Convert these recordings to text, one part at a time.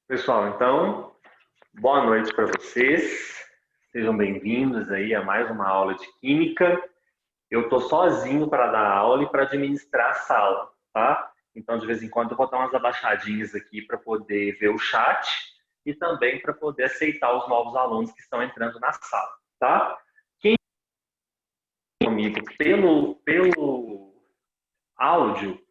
Pessoal, então, boa noite para vocês. Sejam bem-vindos aí a mais uma aula de Química. Eu estou sozinho para dar aula e para administrar a sala, tá? Então, de vez em quando, eu vou dar umas abaixadinhas aqui para poder ver o chat e também para poder aceitar os novos alunos que estão entrando na sala, tá? Quem está comigo pelo áudio,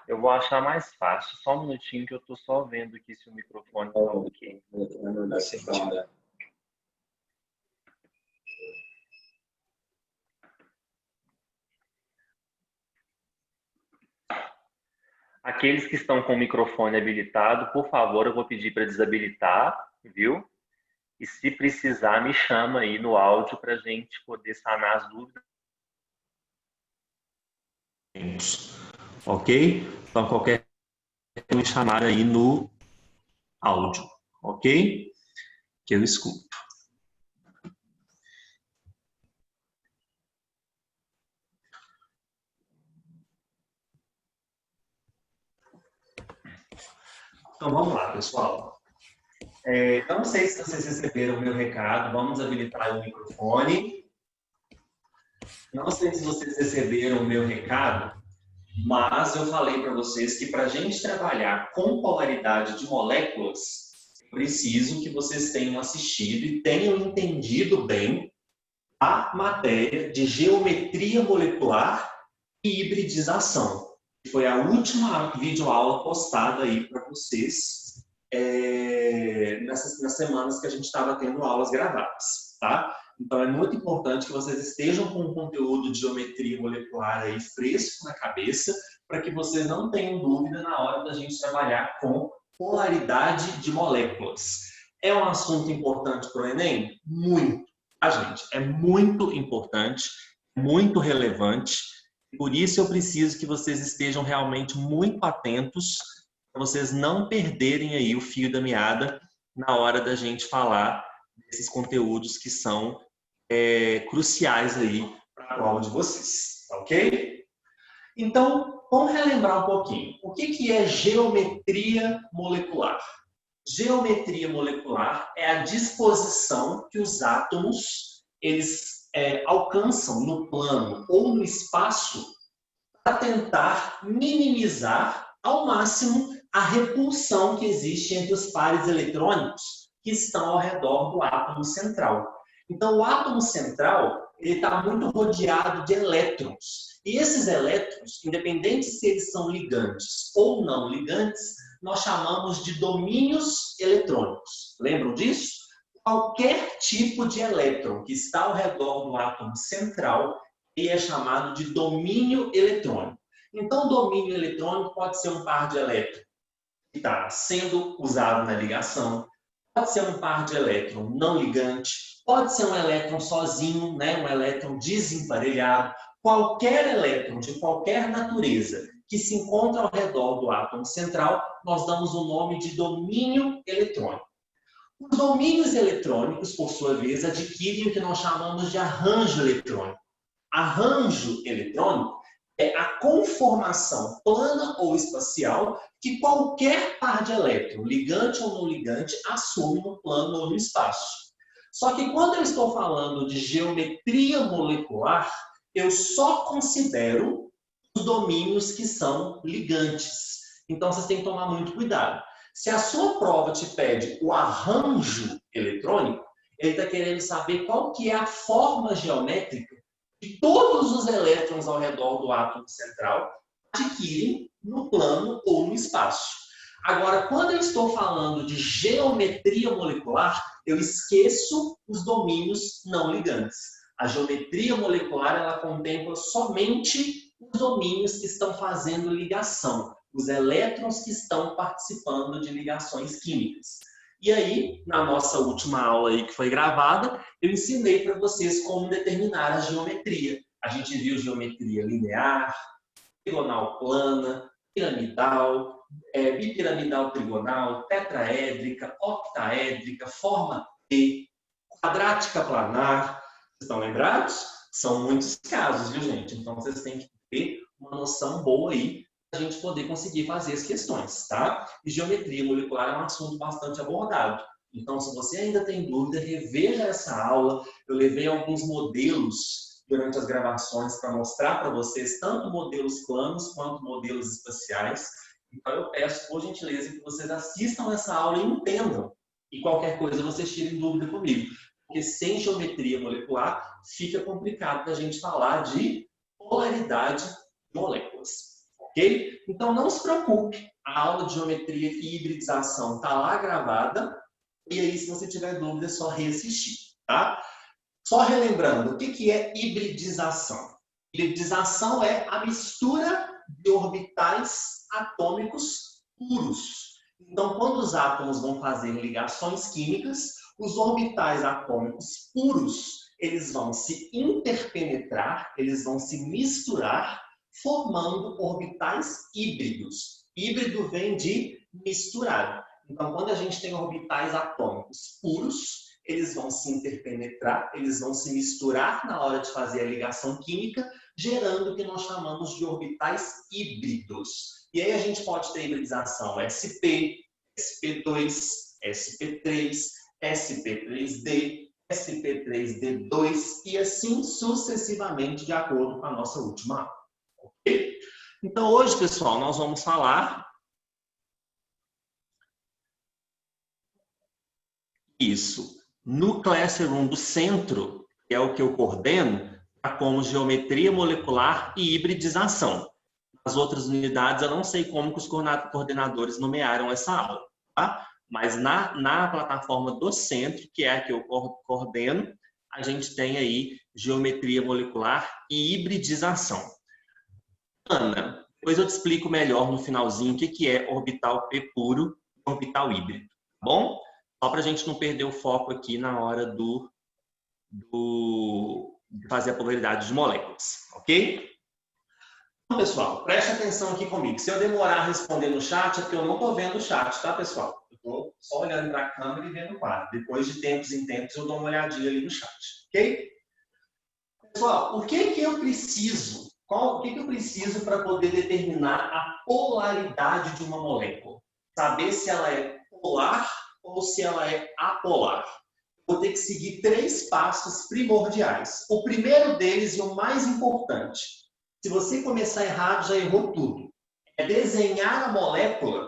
eu vou achar mais fácil. Só um minutinho que eu estou só vendo aqui se o microfone está ok. Aqueles que estão com o microfone habilitado, por favor, eu vou pedir para desabilitar, viu? E se precisar, me chama aí no áudio para a gente poder sanar as dúvidas. Ok? Então, qualquer me chamar aí no áudio, ok? Que eu escuto. Então, vamos lá, pessoal. Eu não sei se vocês receberam o meu recado. Vamos habilitar o microfone. Não sei se vocês receberam o meu recado, mas eu falei para vocês que para a gente trabalhar com polaridade de moléculas, eu preciso que vocês tenham assistido e tenham entendido bem a matéria de geometria molecular e hibridização. Foi a última videoaula postada aí para vocês nas semanas que a gente estava tendo aulas gravadas, tá? Então é muito importante que vocês estejam com o conteúdo de geometria molecular aí fresco na cabeça, para que vocês não tenham dúvida na hora da gente trabalhar com polaridade de moléculas. É um assunto importante para o Enem? Muito, tá, gente? É muito importante, muito relevante. Por isso eu preciso que vocês estejam realmente muito atentos para vocês não perderem aí o fio da meada na hora da gente falar desses conteúdos que são cruciais aí para a prova de vocês, ok? Então, vamos relembrar um pouquinho. O que é geometria molecular? Geometria molecular é a disposição que os átomos eles alcançam no plano ou no espaço para tentar minimizar ao máximo a repulsão que existe entre os pares eletrônicos que estão ao redor do átomo central. Então, o átomo central está muito rodeado de elétrons. E esses elétrons, independente se eles são ligantes ou não ligantes, nós chamamos de domínios eletrônicos. Lembram disso? Qualquer tipo de elétron que está ao redor do átomo central é chamado de domínio eletrônico. Então, o domínio eletrônico pode ser um par de elétrons que está sendo usado na ligação, pode ser um par de elétron não ligante, pode ser um elétron sozinho, né? Um elétron desemparelhado. Qualquer elétron de qualquer natureza que se encontra ao redor do átomo central, nós damos o nome de domínio eletrônico. Os domínios eletrônicos, por sua vez, adquirem o que nós chamamos de arranjo eletrônico. Arranjo eletrônico é a conformação plana ou espacial que qualquer par de elétron, ligante ou não ligante, assume no plano ou no espaço. Só que quando eu estou falando de geometria molecular, eu só considero os domínios que são ligantes. Então, vocês têm que tomar muito cuidado. Se a sua prova te pede o arranjo eletrônico, ele está querendo saber qual que é a forma geométrica que todos os elétrons ao redor do átomo central adquirem no plano ou no espaço. Agora, quando eu estou falando de geometria molecular, eu esqueço os domínios não ligantes. A geometria molecular, ela contempla somente os domínios que estão fazendo ligação, os elétrons que estão participando de ligações químicas. E aí, na nossa última aula aí que foi gravada, eu ensinei para vocês como determinar a geometria. A gente viu geometria linear, trigonal plana, piramidal, bipiramidal trigonal, tetraédrica, octaédrica, forma T, quadrática planar. Vocês estão lembrados? São muitos casos, viu, gente? Então, vocês têm que ter uma noção boa aí a gente poder conseguir fazer as questões, tá? E geometria molecular é um assunto bastante abordado. Então, se você ainda tem dúvida, reveja essa aula. Eu levei alguns modelos durante as gravações para mostrar para vocês tanto modelos planos quanto modelos espaciais. Então, eu peço, por gentileza, que vocês assistam essa aula e entendam. E qualquer coisa, vocês tirem dúvida comigo. Porque sem geometria molecular, fica complicado da gente falar de polaridade de moléculas. Ok? Então, não se preocupe. A aula de geometria e hibridização está lá gravada. E aí, se você tiver dúvida, é só reassistir, tá? Só relembrando, o que é hibridização? Hibridização é a mistura de orbitais atômicos puros. Então, quando os átomos vão fazer ligações químicas, os orbitais atômicos puros, eles vão se interpenetrar, eles vão se misturar, formando orbitais híbridos. Híbrido vem de misturar. Então, quando a gente tem orbitais atômicos puros, eles vão se interpenetrar, eles vão se misturar na hora de fazer a ligação química, gerando o que nós chamamos de orbitais híbridos. E aí a gente pode ter hibridização sp, sp2, sp3, sp3d, sp3d2 e assim sucessivamente, de acordo com a nossa última aula. Ok? Então, hoje, pessoal, nós vamos falar isso no Classroom do centro, que é o que eu coordeno, como geometria molecular e hibridização. As outras unidades, eu não sei como que os coordenadores nomearam essa aula, tá? Mas na plataforma do centro, que é a que eu coordeno, a gente tem aí geometria molecular e hibridização. Ana, depois eu te explico melhor no finalzinho o que é orbital P puro e orbital híbrido, tá bom? Só para a gente não perder o foco aqui na hora de fazer a polaridade de moléculas, ok? Então, pessoal, preste atenção aqui comigo. Se eu demorar a responder no chat, é porque eu não estou vendo o chat, tá, pessoal? Eu estou só olhando para a câmera e vendo o quadro. Depois de tempos em tempos, eu dou uma olhadinha ali no chat, ok? Pessoal, o que eu preciso? O que eu preciso para poder determinar a polaridade de uma molécula? Saber se ela é polar ou se ela é apolar. Vou ter que seguir 3 passos primordiais. O primeiro deles e o mais importante. Se você começar errado, já errou tudo. É desenhar a molécula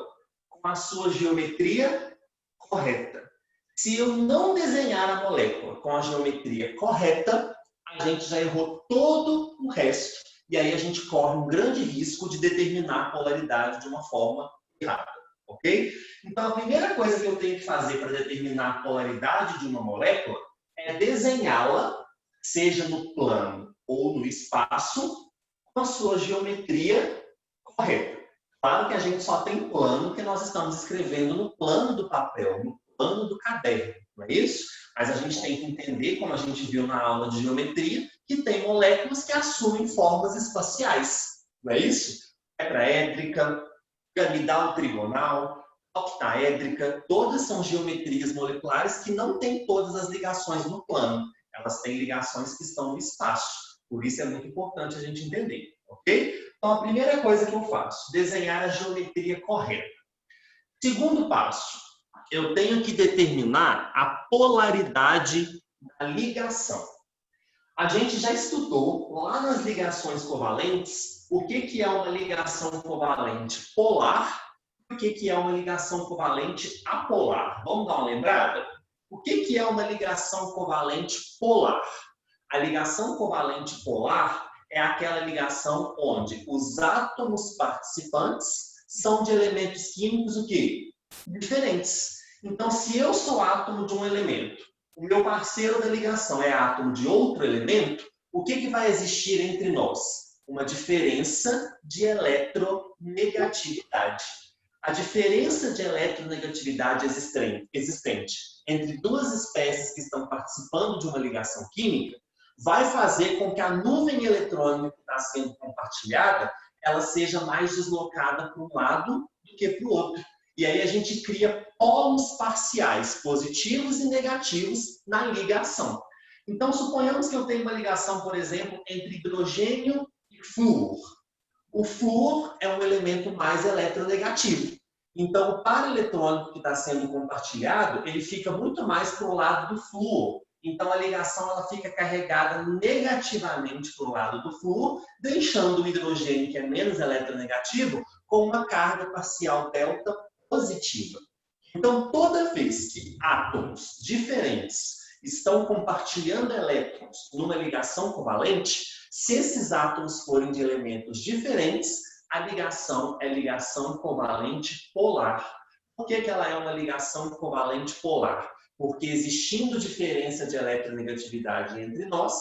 com a sua geometria correta. Se eu não desenhar a molécula com a geometria correta, a gente já errou todo o resto. E aí a gente corre um grande risco de determinar a polaridade de uma forma errada. Ok? Então, a primeira coisa que eu tenho que fazer para determinar a polaridade de uma molécula é desenhá-la, seja no plano ou no espaço, com a sua geometria correta. Claro que a gente só tem plano que nós estamos escrevendo no plano do papel, no plano do caderno, não é isso? Mas a gente tem que entender, como a gente viu na aula de geometria, que tem moléculas que assumem formas espaciais, não é isso? Tetraédrica, piramidal trigonal, octaédrica, todas são geometrias moleculares que não têm todas as ligações no plano. Elas têm ligações que estão no espaço. Por isso é muito importante a gente entender, ok? Então, a primeira coisa que eu faço, desenhar a geometria correta. Segundo passo, eu tenho que determinar a polaridade da ligação. A gente já estudou lá nas ligações covalentes o que é uma ligação covalente polar e o que é uma ligação covalente apolar. Vamos dar uma lembrada? O que é uma ligação covalente polar? A ligação covalente polar é aquela ligação onde os átomos participantes são de elementos químicos o quê? Diferentes. Então, se eu sou átomo de um elemento, o meu parceiro da ligação é átomo de outro elemento, o que vai existir entre nós? Uma diferença de eletronegatividade. A diferença de eletronegatividade existente entre duas espécies que estão participando de uma ligação química vai fazer com que a nuvem eletrônica que está sendo compartilhada ela seja mais deslocada para um lado do que para o outro. E aí a gente cria polos parciais, positivos e negativos, na ligação. Então, suponhamos que eu tenho uma ligação, por exemplo, entre hidrogênio e flúor. O flúor é um elemento mais eletronegativo. Então, o par eletrônico que está sendo compartilhado, ele fica muito mais para o lado do flúor. Então, a ligação ela fica carregada negativamente para o lado do flúor, deixando o hidrogênio, que é menos eletronegativo, com uma carga parcial delta positiva. Então, toda vez que átomos diferentes estão compartilhando elétrons numa ligação covalente, se esses átomos forem de elementos diferentes, a ligação é ligação covalente polar. Por que ela é uma ligação covalente polar? Porque existindo diferença de eletronegatividade entre nós,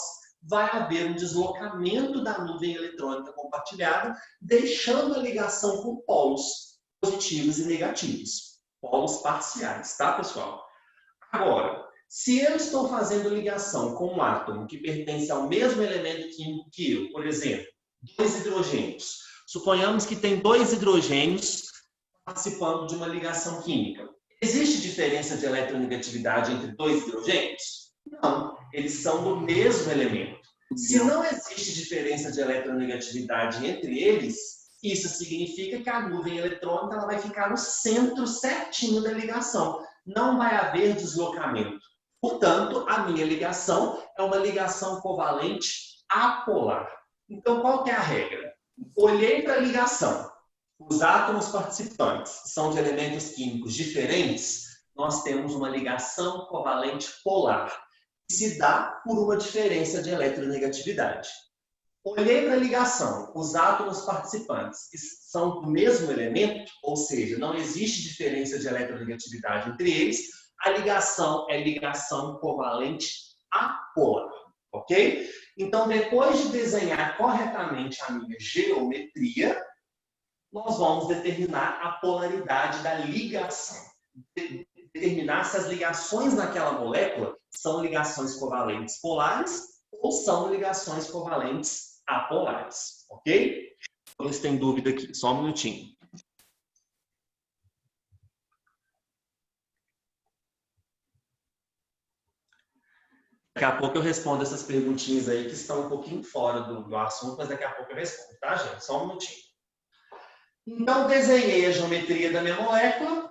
vai haver um deslocamento da nuvem eletrônica compartilhada, deixando a ligação com polos positivos e negativos. Polos parciais, tá, pessoal? Agora, se eu estou fazendo ligação com um átomo que pertence ao mesmo elemento químico que eu, por exemplo, 2 hidrogênios. Suponhamos que tem 2 hidrogênios participando de uma ligação química. Existe diferença de eletronegatividade entre 2 hidrogênios? Não, eles são do mesmo elemento. Se não existe diferença de eletronegatividade entre eles, isso significa que a nuvem eletrônica ela vai ficar no centro certinho da ligação. Não vai haver deslocamento. Portanto, a minha ligação é uma ligação covalente apolar. Então, qual que é a regra? Olhei para a ligação. Os átomos participantes são de elementos químicos diferentes, nós temos uma ligação covalente polar, que se dá por uma diferença de eletronegatividade. Olhei para a ligação, os átomos participantes são do mesmo elemento, ou seja, não existe diferença de eletronegatividade entre eles, a ligação é ligação covalente apolar, ok? Então, depois de desenhar corretamente a minha geometria, nós vamos determinar a polaridade da ligação. Determinar se as ligações naquela molécula são ligações covalentes polares ou são ligações covalentes apolares, ok? Então, se tem dúvida aqui, só um minutinho. Daqui a pouco eu respondo essas perguntinhas aí que estão um pouquinho fora do assunto, mas daqui a pouco eu respondo, tá, gente? Só um minutinho. Então, desenhei a geometria da minha molécula,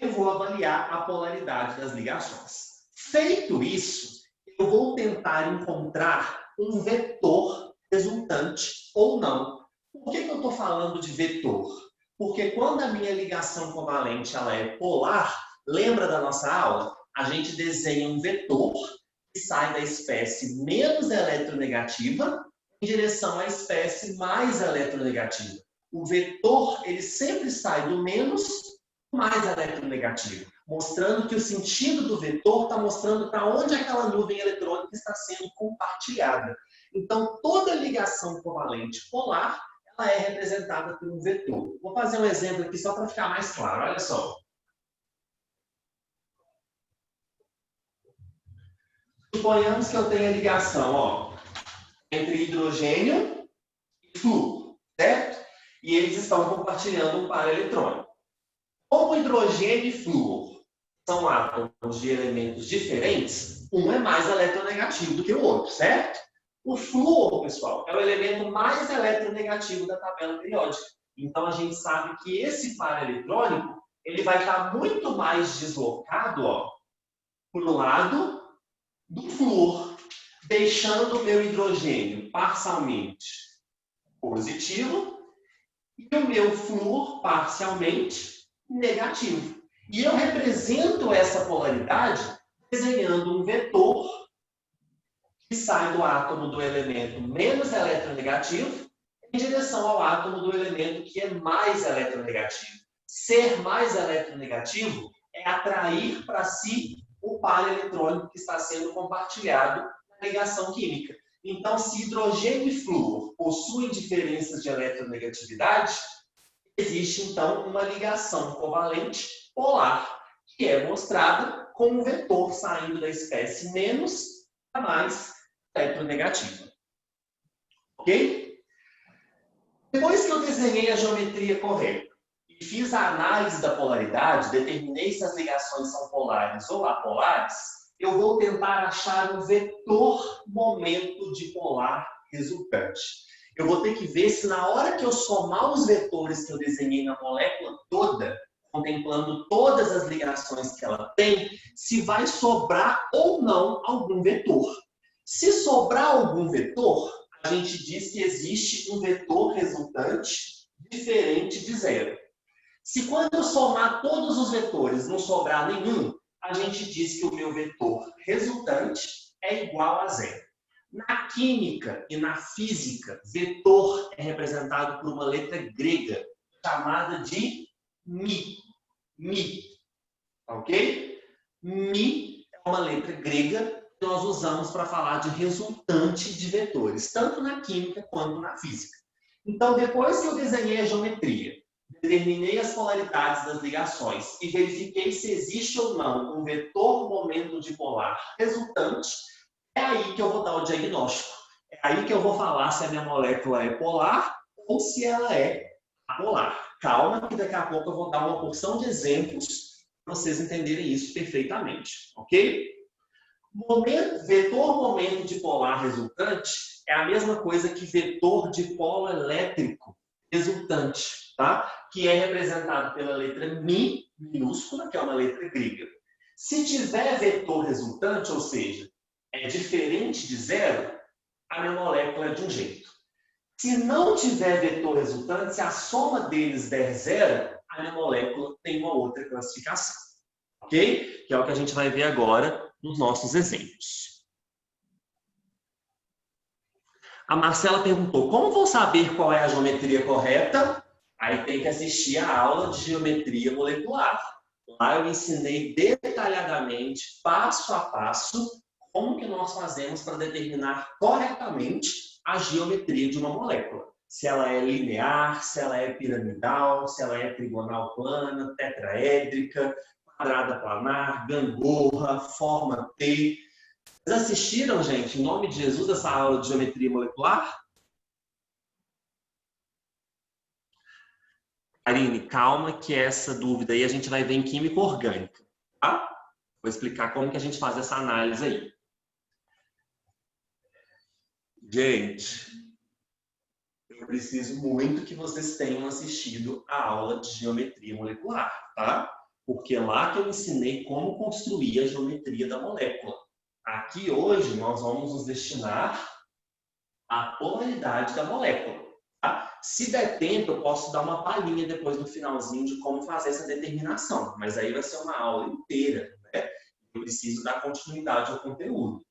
eu vou avaliar a polaridade das ligações. Feito isso, eu vou tentar encontrar um vetor resultante ou não. Por que eu estou falando de vetor? Porque quando a minha ligação covalente ela é polar, lembra da nossa aula? A gente desenha um vetor que sai da espécie menos eletronegativa em direção à espécie mais eletronegativa. O vetor ele sempre sai do menos para o mais eletronegativo, mostrando que o sentido do vetor está mostrando para onde aquela nuvem eletrônica está sendo compartilhada. Então, toda ligação covalente polar ela é representada por um vetor. Vou fazer um exemplo aqui só para ficar mais claro. Olha só. Suponhamos que eu tenha ligação entre hidrogênio e flúor, certo? E eles estão compartilhando um par eletrônico. Como hidrogênio e flúor são átomos de elementos diferentes, um é mais eletronegativo do que o outro, certo? O flúor, pessoal, é o elemento mais eletronegativo da tabela periódica. Então, a gente sabe que esse par eletrônico ele vai estar muito mais deslocado para o lado do flúor, deixando o meu hidrogênio parcialmente positivo e o meu flúor parcialmente negativo. E eu represento essa polaridade desenhando um vetor que sai do átomo do elemento menos eletronegativo em direção ao átomo do elemento que é mais eletronegativo. Ser mais eletronegativo é atrair para si o par eletrônico que está sendo compartilhado na ligação química. Então, se hidrogênio e flúor possuem diferenças de eletronegatividade, existe, então, uma ligação covalente polar, que é mostrada com um vetor saindo da espécie menos a mais eletronegativa. Ok? Depois que eu desenhei a geometria correta e fiz a análise da polaridade, determinei se as ligações são polares ou apolares, eu vou tentar achar um vetor momento dipolar resultante. Eu vou ter que ver se na hora que eu somar os vetores que eu desenhei na molécula toda, contemplando todas as ligações que ela tem, se vai sobrar ou não algum vetor. Se sobrar algum vetor, a gente diz que existe um vetor resultante diferente de zero. Se quando eu somar todos os vetores não sobrar nenhum, a gente diz que o meu vetor resultante é igual a zero. Na química e na física, vetor é representado por uma letra grega chamada de μ. Mi, ok? Mi é uma letra grega que nós usamos para falar de resultante de vetores, tanto na química quanto na física. Então, depois que eu desenhei a geometria, determinei as polaridades das ligações e verifiquei se existe ou não um vetor momento dipolar resultante, é aí que eu vou dar o diagnóstico. É aí que eu vou falar se a minha molécula é polar ou se ela é apolar. Calma, que daqui a pouco eu vou dar uma porção de exemplos para vocês entenderem isso perfeitamente, ok? Vetor momento dipolar resultante é a mesma coisa que vetor dipolo elétrico resultante, tá? Que é representado pela letra μ minúscula, que é uma letra grega. Se tiver vetor resultante, ou seja, é diferente de zero, a minha molécula é de um jeito. Se não tiver vetor resultante, se a soma deles der zero, a minha molécula tem uma outra classificação. Ok? Que é o que a gente vai ver agora nos nossos exemplos. A Marcela perguntou, como vou saber qual é a geometria correta? Aí tem que assistir a aula de geometria molecular. Lá eu ensinei detalhadamente, passo a passo, como que nós fazemos para determinar corretamente a geometria de uma molécula. Se ela é linear, se ela é piramidal, se ela é trigonal plana, tetraédrica, quadrada planar, gangorra, forma T. Vocês assistiram, gente, em nome de Jesus, essa aula de geometria molecular? Karine, calma que essa dúvida aí a gente vai ver em química orgânica, tá? Vou explicar como que a gente faz essa análise aí. Gente, eu preciso muito que vocês tenham assistido a aula de geometria molecular, tá? Porque é lá que eu ensinei como construir a geometria da molécula. Aqui hoje nós vamos nos destinar à polaridade da molécula. Tá? Se der tempo, eu posso dar uma palhinha depois no finalzinho de como fazer essa determinação, mas aí vai ser uma aula inteira, né? Eu preciso dar continuidade ao conteúdo.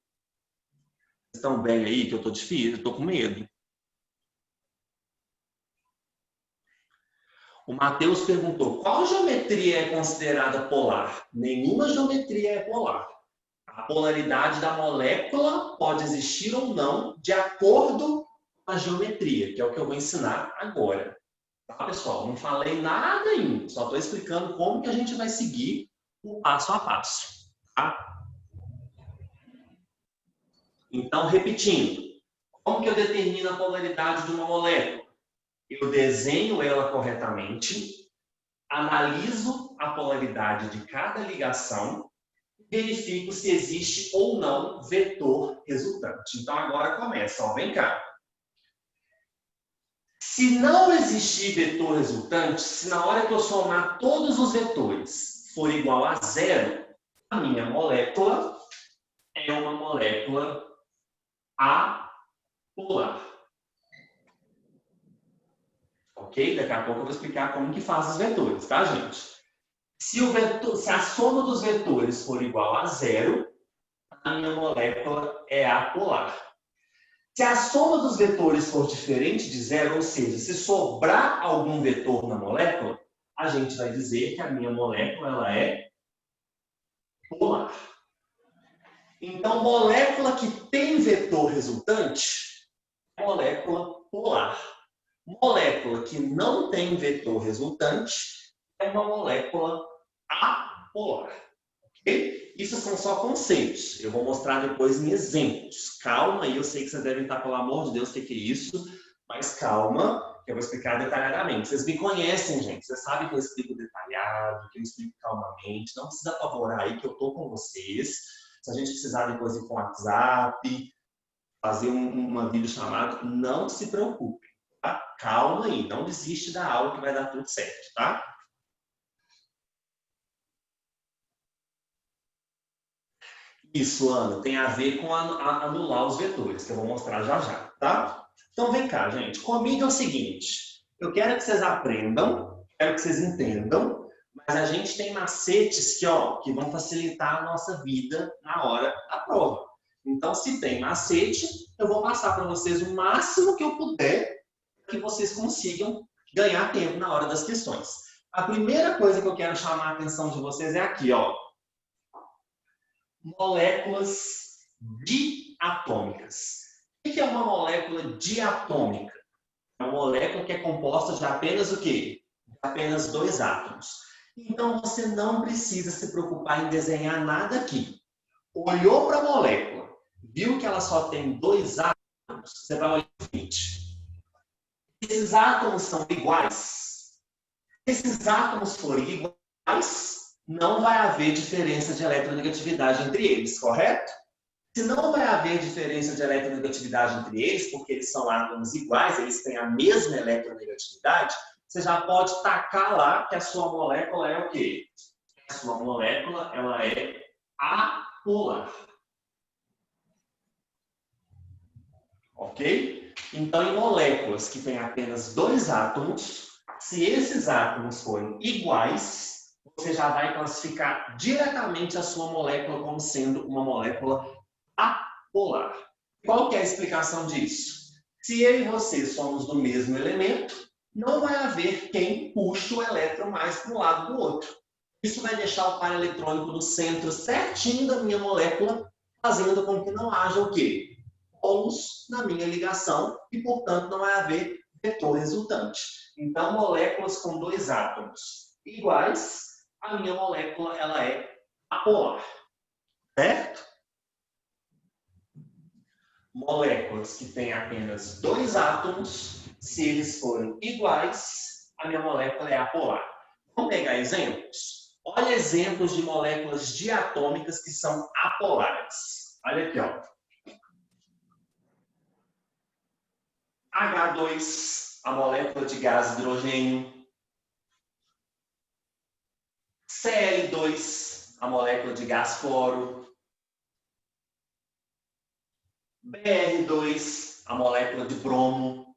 Vocês estão bem aí, que eu estou difícil, eu estou com medo. O Matheus perguntou, qual geometria é considerada polar? Nenhuma geometria é polar. A polaridade da molécula pode existir ou não de acordo com a geometria, que é o que eu vou ensinar agora. Tá, pessoal? Não falei nada ainda, só estou explicando como que a gente vai seguir o passo a passo. Tá? Então, repetindo, como que eu determino a polaridade de uma molécula? Eu desenho ela corretamente, analiso a polaridade de cada ligação e verifico se existe ou não vetor resultante. Então, agora começa, ó, vem cá. Se não existir vetor resultante, se na hora que eu somar todos os vetores for igual a zero, a minha molécula é uma molécula apolar. Ok? Daqui a pouco eu vou explicar como que faz os vetores, tá, gente? Se a soma dos vetores for igual a zero, a minha molécula é apolar. Se a soma dos vetores for diferente de zero, ou seja, se sobrar algum vetor na molécula, a gente vai dizer que a minha molécula ela é polar. Então, molécula que tem vetor resultante é molécula polar. Molécula que não tem vetor resultante é uma molécula apolar. Okay? Isso são só conceitos. Eu vou mostrar depois em exemplos. Calma aí, eu sei que vocês devem estar, pelo amor de Deus, o que é isso? Mas calma, que eu vou explicar detalhadamente. Vocês me conhecem, gente. Vocês sabem que eu explico detalhado, que eu explico calmamente. Não precisa apavorar aí, que eu estou com vocês. Se a gente precisar depois ir com o WhatsApp, fazer uma videochamada, não se preocupe, tá? Calma aí, não desiste da aula que vai dar tudo certo, tá? Isso, Ana, tem a ver com anular os vetores, que eu vou mostrar já já, tá? Então vem cá, gente. Comigo é o seguinte, eu quero que vocês aprendam, quero que vocês entendam, mas a gente tem macetes que vão facilitar a nossa vida na hora da prova. Então, se tem macete, eu vou passar para vocês o máximo que eu puder para que vocês consigam ganhar tempo na hora das questões. A primeira coisa que eu quero chamar a atenção de vocês é aqui, ó. Moléculas diatômicas. O que é uma molécula diatômica? É uma molécula que é composta de apenas o quê? De apenas 2 átomos. Então, você não precisa se preocupar em desenhar nada aqui. Olhou para a molécula, viu que ela só tem 2 átomos, você vai olhar o seguinte. Esses átomos são iguais? Se esses átomos forem iguais, não vai haver diferença de eletronegatividade entre eles, correto? Se não vai haver diferença de eletronegatividade entre eles, porque eles são átomos iguais, eles têm a mesma eletronegatividade, você já pode tacar lá que a sua molécula é o quê? A sua molécula, ela é apolar. Ok? Então, em moléculas que têm apenas 2 átomos, se esses átomos forem iguais, você já vai classificar diretamente a sua molécula como sendo uma molécula apolar. Qual que é a explicação disso? Se eu e você somos do mesmo elemento, não vai haver quem puxe o elétron mais para um lado do outro. Isso vai deixar o par eletrônico no centro certinho da minha molécula, fazendo com que não haja o quê? Polos na minha ligação e, portanto, não vai haver vetor resultante. Então, moléculas com 2 átomos iguais, a minha molécula ela é apolar, certo? Moléculas que têm apenas 2 átomos, se eles forem iguais, a minha molécula é apolar. Vamos pegar exemplos? Olha exemplos de moléculas diatômicas que são apolares. Olha aqui, ó. H2, a molécula de gás hidrogênio. Cl2, a molécula de gás cloro. Br2, a molécula de bromo.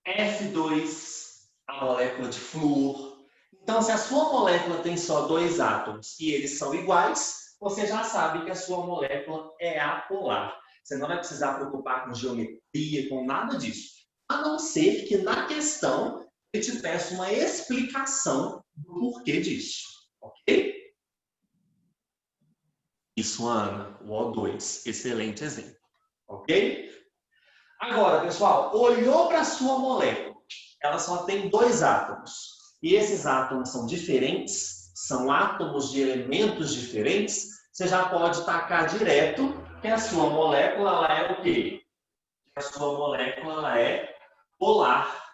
F2, a molécula de flúor. Então, se a sua molécula tem só 2 átomos e eles são iguais, você já sabe que a sua molécula é apolar. Você não vai precisar preocupar com geometria, com nada disso. A não ser que na questão eu te peça uma explicação do porquê disso. Ok? Isso, Ana, o O2. Excelente exemplo. Ok? Agora, pessoal, olhou para a sua molécula. Ela só tem 2 átomos. E esses átomos são diferentes, são átomos de elementos diferentes. Você já pode tacar direto que a sua molécula ela é o quê? A sua molécula ela é polar.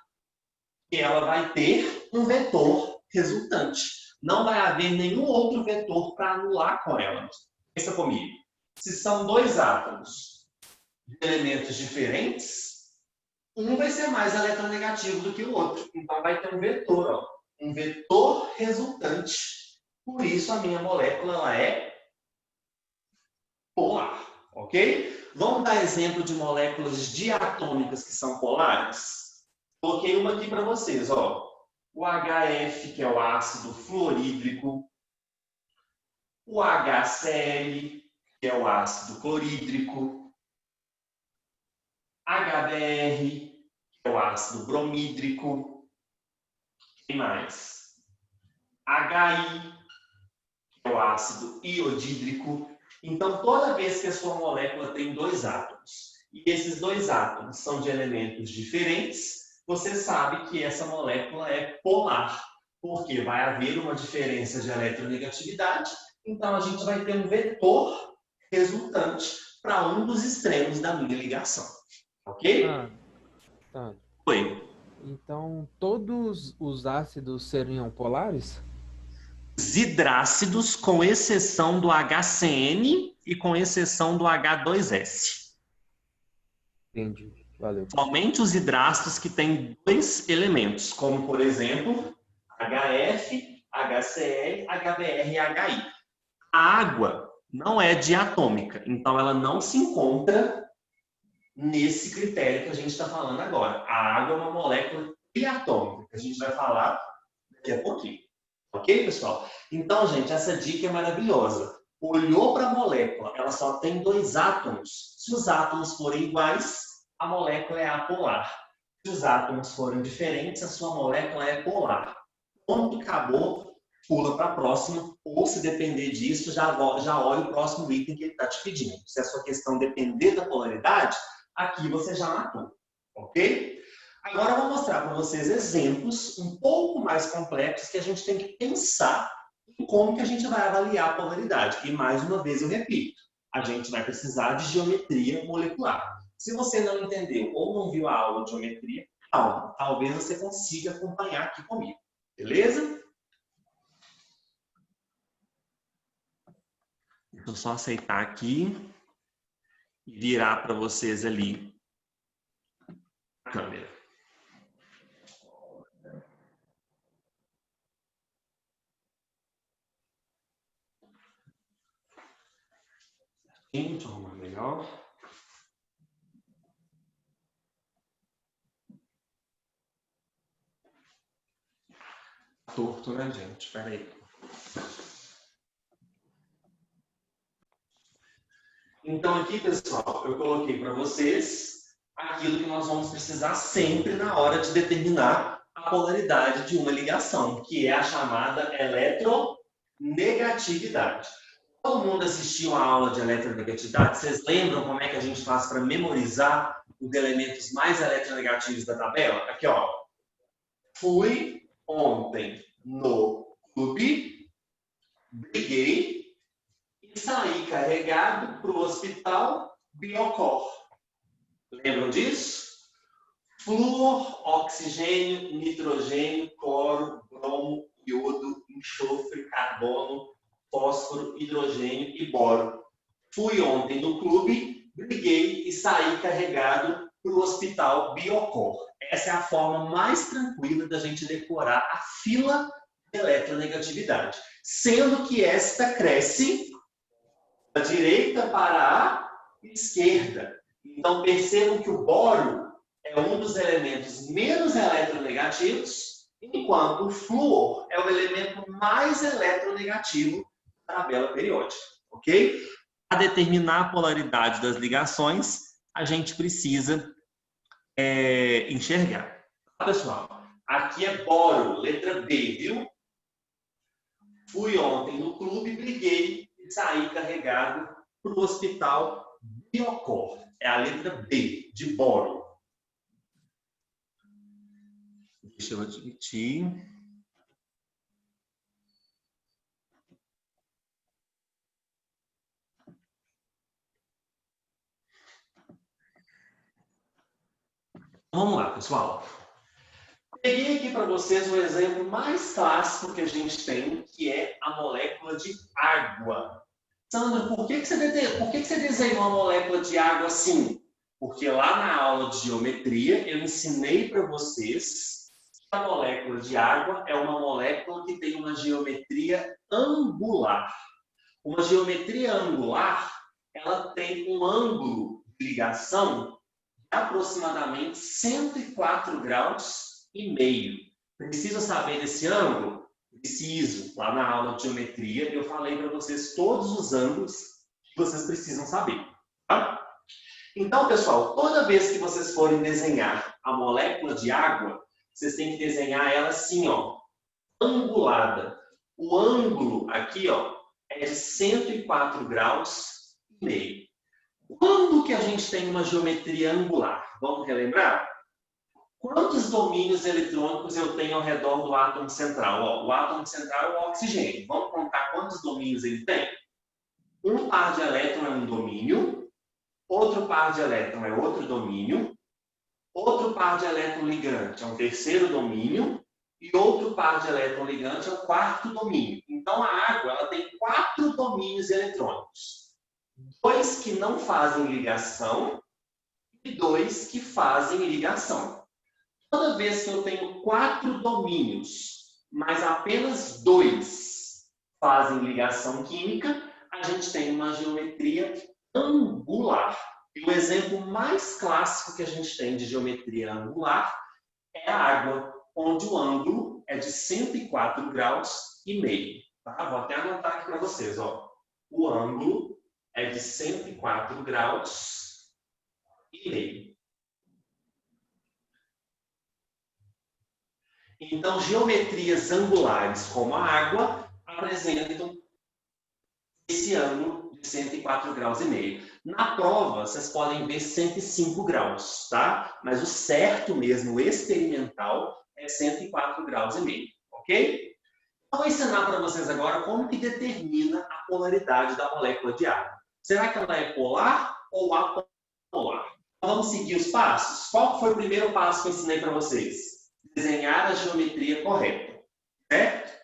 E ela vai ter um vetor resultante. Não vai haver nenhum outro vetor para anular com ela. Pensa comigo. Se são 2 átomos de elementos diferentes, um vai ser mais eletronegativo do que o outro. Então, vai ter um vetor, ó, um vetor resultante. Por isso, a minha molécula ela é polar, ok? Vamos dar exemplo de moléculas diatômicas que são polares? Coloquei uma aqui para vocês, ó. O HF, que é o ácido fluorídrico. O HCl, que é o ácido clorídrico. HBr, que é o ácido bromídrico. Quem mais? HI, que é o ácido iodídrico. Então, toda vez que a sua molécula tem 2 átomos, e esses 2 átomos são de elementos diferentes, você sabe que essa molécula é polar, porque vai haver uma diferença de eletronegatividade, então a gente vai ter um vetor resultante para um dos extremos da minha ligação. Ok? Tá. Oi. Então, todos os ácidos seriam polares? os hidrácidos, com exceção do HCN e com exceção do H2S. Entendi. Valeu. Somente os hidrácidos que têm 2 elementos, como, por exemplo, HF, HCl, HBr e HI. A água não é diatômica, então ela não se encontra nesse critério que a gente está falando agora. A água é uma molécula triatômica, que a gente vai falar daqui a pouquinho. Ok, pessoal? Então, gente, essa dica é maravilhosa. Olhou para a molécula, ela só tem 2 átomos. Se os átomos forem iguais, a molécula é apolar. Se os átomos forem diferentes, a sua molécula é polar. Ponto, acabou, pula para a próxima, ou se depender disso, já olha o próximo item que ele está te pedindo. Se a sua questão depender da polaridade, aqui você já matou, ok? Agora eu vou mostrar para vocês exemplos um pouco mais complexos que a gente tem que pensar em como que a gente vai avaliar a polaridade. E mais uma vez eu repito, a gente vai precisar de geometria molecular. Se você não entendeu ou não viu a aula de geometria, calma, talvez você consiga acompanhar aqui comigo, beleza? Deixa eu só aceitar aqui e virar para vocês ali a câmera. Deixa eu arrumar melhor. Torto, né, gente? Espera aí. Então aqui, pessoal, eu coloquei para vocês aquilo que nós vamos precisar sempre na hora de determinar a polaridade de uma ligação, que é a chamada eletronegatividade. Todo mundo assistiu a aula de eletronegatividade? Vocês lembram como é que a gente faz para memorizar os elementos mais eletronegativos da tabela? Aqui, ó. Fui ontem no clube, briguei e saí carregado para o hospital Biocor. Lembram disso? Flúor, oxigênio, nitrogênio, cloro, bromo, iodo, enxofre, carbono, fósforo, hidrogênio e boro. Fui ontem no clube, briguei e saí carregado para o hospital Biocor. Essa é a forma mais tranquila da gente decorar a fila de eletronegatividade. Sendo que esta cresce da direita para a esquerda. Então, percebam que o boro é um dos elementos menos eletronegativos, enquanto o flúor é o elemento mais eletronegativo da tabela periódica, ok? Para determinar a polaridade das ligações, a gente precisa enxergar. Tá, pessoal? Aqui é boro, letra B, viu? Fui ontem no clube, briguei e saí carregado para o hospital Biocor. É a letra B, de boro. Deixa eu admitir. Vamos lá, pessoal. Peguei aqui para vocês o exemplo mais clássico que a gente tem, que é a molécula de água. Sandra, por que você desenhou uma molécula de água assim? Porque lá na aula de geometria eu ensinei para vocês que a molécula de água é uma molécula que tem uma geometria angular. Uma geometria angular, ela tem um ângulo de ligação de aproximadamente 104 graus e meio. Precisa saber desse ângulo? Preciso. Lá na aula de geometria eu falei para vocês todos os ângulos que vocês precisam saber. Tá? Então, pessoal, toda vez que vocês forem desenhar a molécula de água, vocês têm que desenhar ela assim, ó, angulada. O ângulo aqui, ó, é de 104 graus e meio. Quando que a gente tem uma geometria angular? Vamos relembrar? Quantos domínios eletrônicos eu tenho ao redor do átomo central? Ó, o átomo central é o oxigênio. Vamos contar quantos domínios ele tem? Um par de elétron é um domínio, outro par de elétron é outro domínio, outro par de elétron ligante é um terceiro domínio e outro par de elétron ligante é o quarto domínio. Então, a água ela tem 4 domínios eletrônicos. 2 que não fazem ligação e 2 que fazem ligação. Toda vez que eu tenho 4 domínios, mas apenas 2 fazem ligação química, a gente tem uma geometria angular. E o exemplo mais clássico que a gente tem de geometria angular é a água, onde o ângulo é de 104 graus e meio. Tá? Vou até anotar aqui para vocês. Ó. O ângulo é de 104 graus e meio. Então, geometrias angulares como a água apresentam esse ângulo de 104 graus e meio. Na prova, vocês podem ver 105 graus, tá? Mas o certo mesmo, o experimental, é 104 graus e meio, ok? Eu vou ensinar para vocês agora como que determina a polaridade da molécula de água. Será que ela é polar ou apolar? Então, vamos seguir os passos? Qual foi o primeiro passo que eu ensinei para vocês? Desenhar a geometria correta, certo?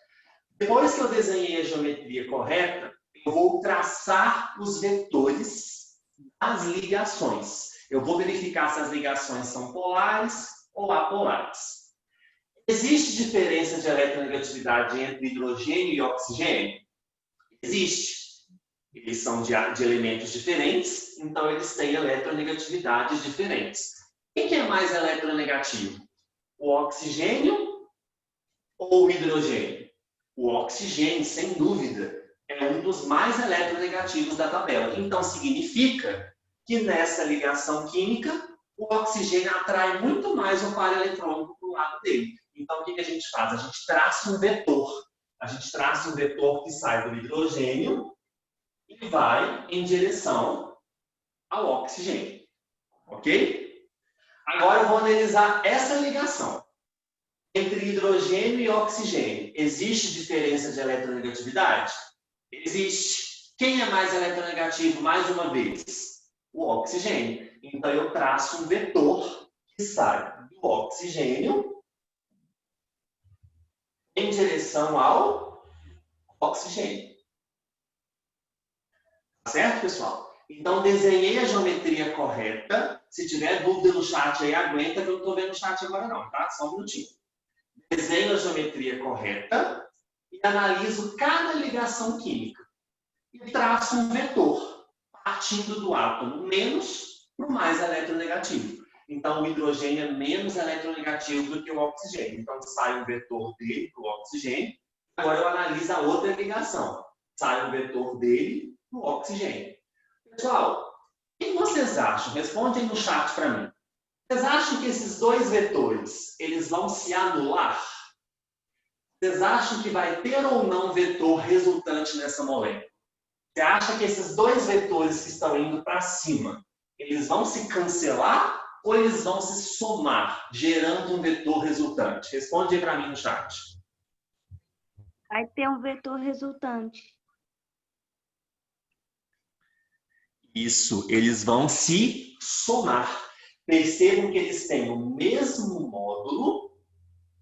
Depois que eu desenhei a geometria correta, eu vou traçar os vetores das ligações. Eu vou verificar se as ligações são polares ou apolares. Existe diferença de eletronegatividade entre hidrogênio e oxigênio? Existe. Eles são de elementos diferentes, então eles têm eletronegatividades diferentes. Quem que é mais eletronegativo? O oxigênio ou o hidrogênio? O oxigênio, sem dúvida, é um dos mais eletronegativos da tabela. Então, significa que nessa ligação química, o oxigênio atrai muito mais o par eletrônico para o lado dele. Então, o que a gente faz? A gente traça um vetor. A gente traça um vetor que sai do hidrogênio e vai em direção ao oxigênio. Ok? Agora eu vou analisar essa ligação entre hidrogênio e oxigênio. Existe diferença de eletronegatividade? Existe. Quem é mais eletronegativo, mais uma vez? O oxigênio. Então, eu traço um vetor que sai do oxigênio em direção ao oxigênio. Tá certo, pessoal? Então, desenhei a geometria correta. Se tiver dúvida no chat aí, aguenta, que eu não estou vendo o chat agora não, tá? Só um minutinho. Desenho a geometria correta e analiso cada ligação química. E traço um vetor, partindo do átomo menos para o mais eletronegativo. Então, o hidrogênio é menos eletronegativo do que o oxigênio. Então, sai um vetor dele para o oxigênio. Agora, eu analiso a outra ligação. Sai um vetor dele para o oxigênio. Pessoal, o que vocês acham? Respondem no chat para mim. Vocês acham que esses dois vetores, eles vão se anular? Vocês acham que vai ter ou não vetor resultante nessa molécula? Você acha que esses dois vetores que estão indo para cima, eles vão se cancelar ou eles vão se somar, gerando um vetor resultante? Responde aí para mim no chat. Vai ter um vetor resultante. Isso, eles vão se somar. Percebam que eles têm o mesmo módulo,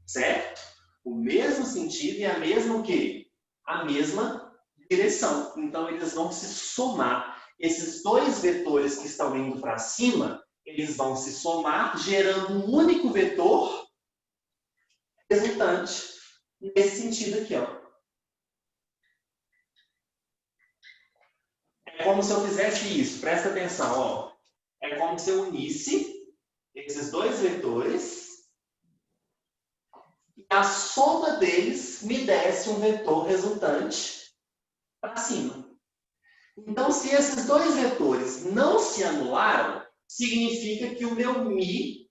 certo? O mesmo sentido e a mesma o quê? A mesma direção. Então, eles vão se somar. Esses dois vetores que estão indo para cima, eles vão se somar, gerando um único vetor resultante. Nesse sentido aqui, ó. É como se eu fizesse isso. Presta atenção, ó. É como se eu unisse esses dois vetores e a soma deles me desse um vetor resultante para cima. Então, se esses dois vetores não se anularam, significa que o meu μ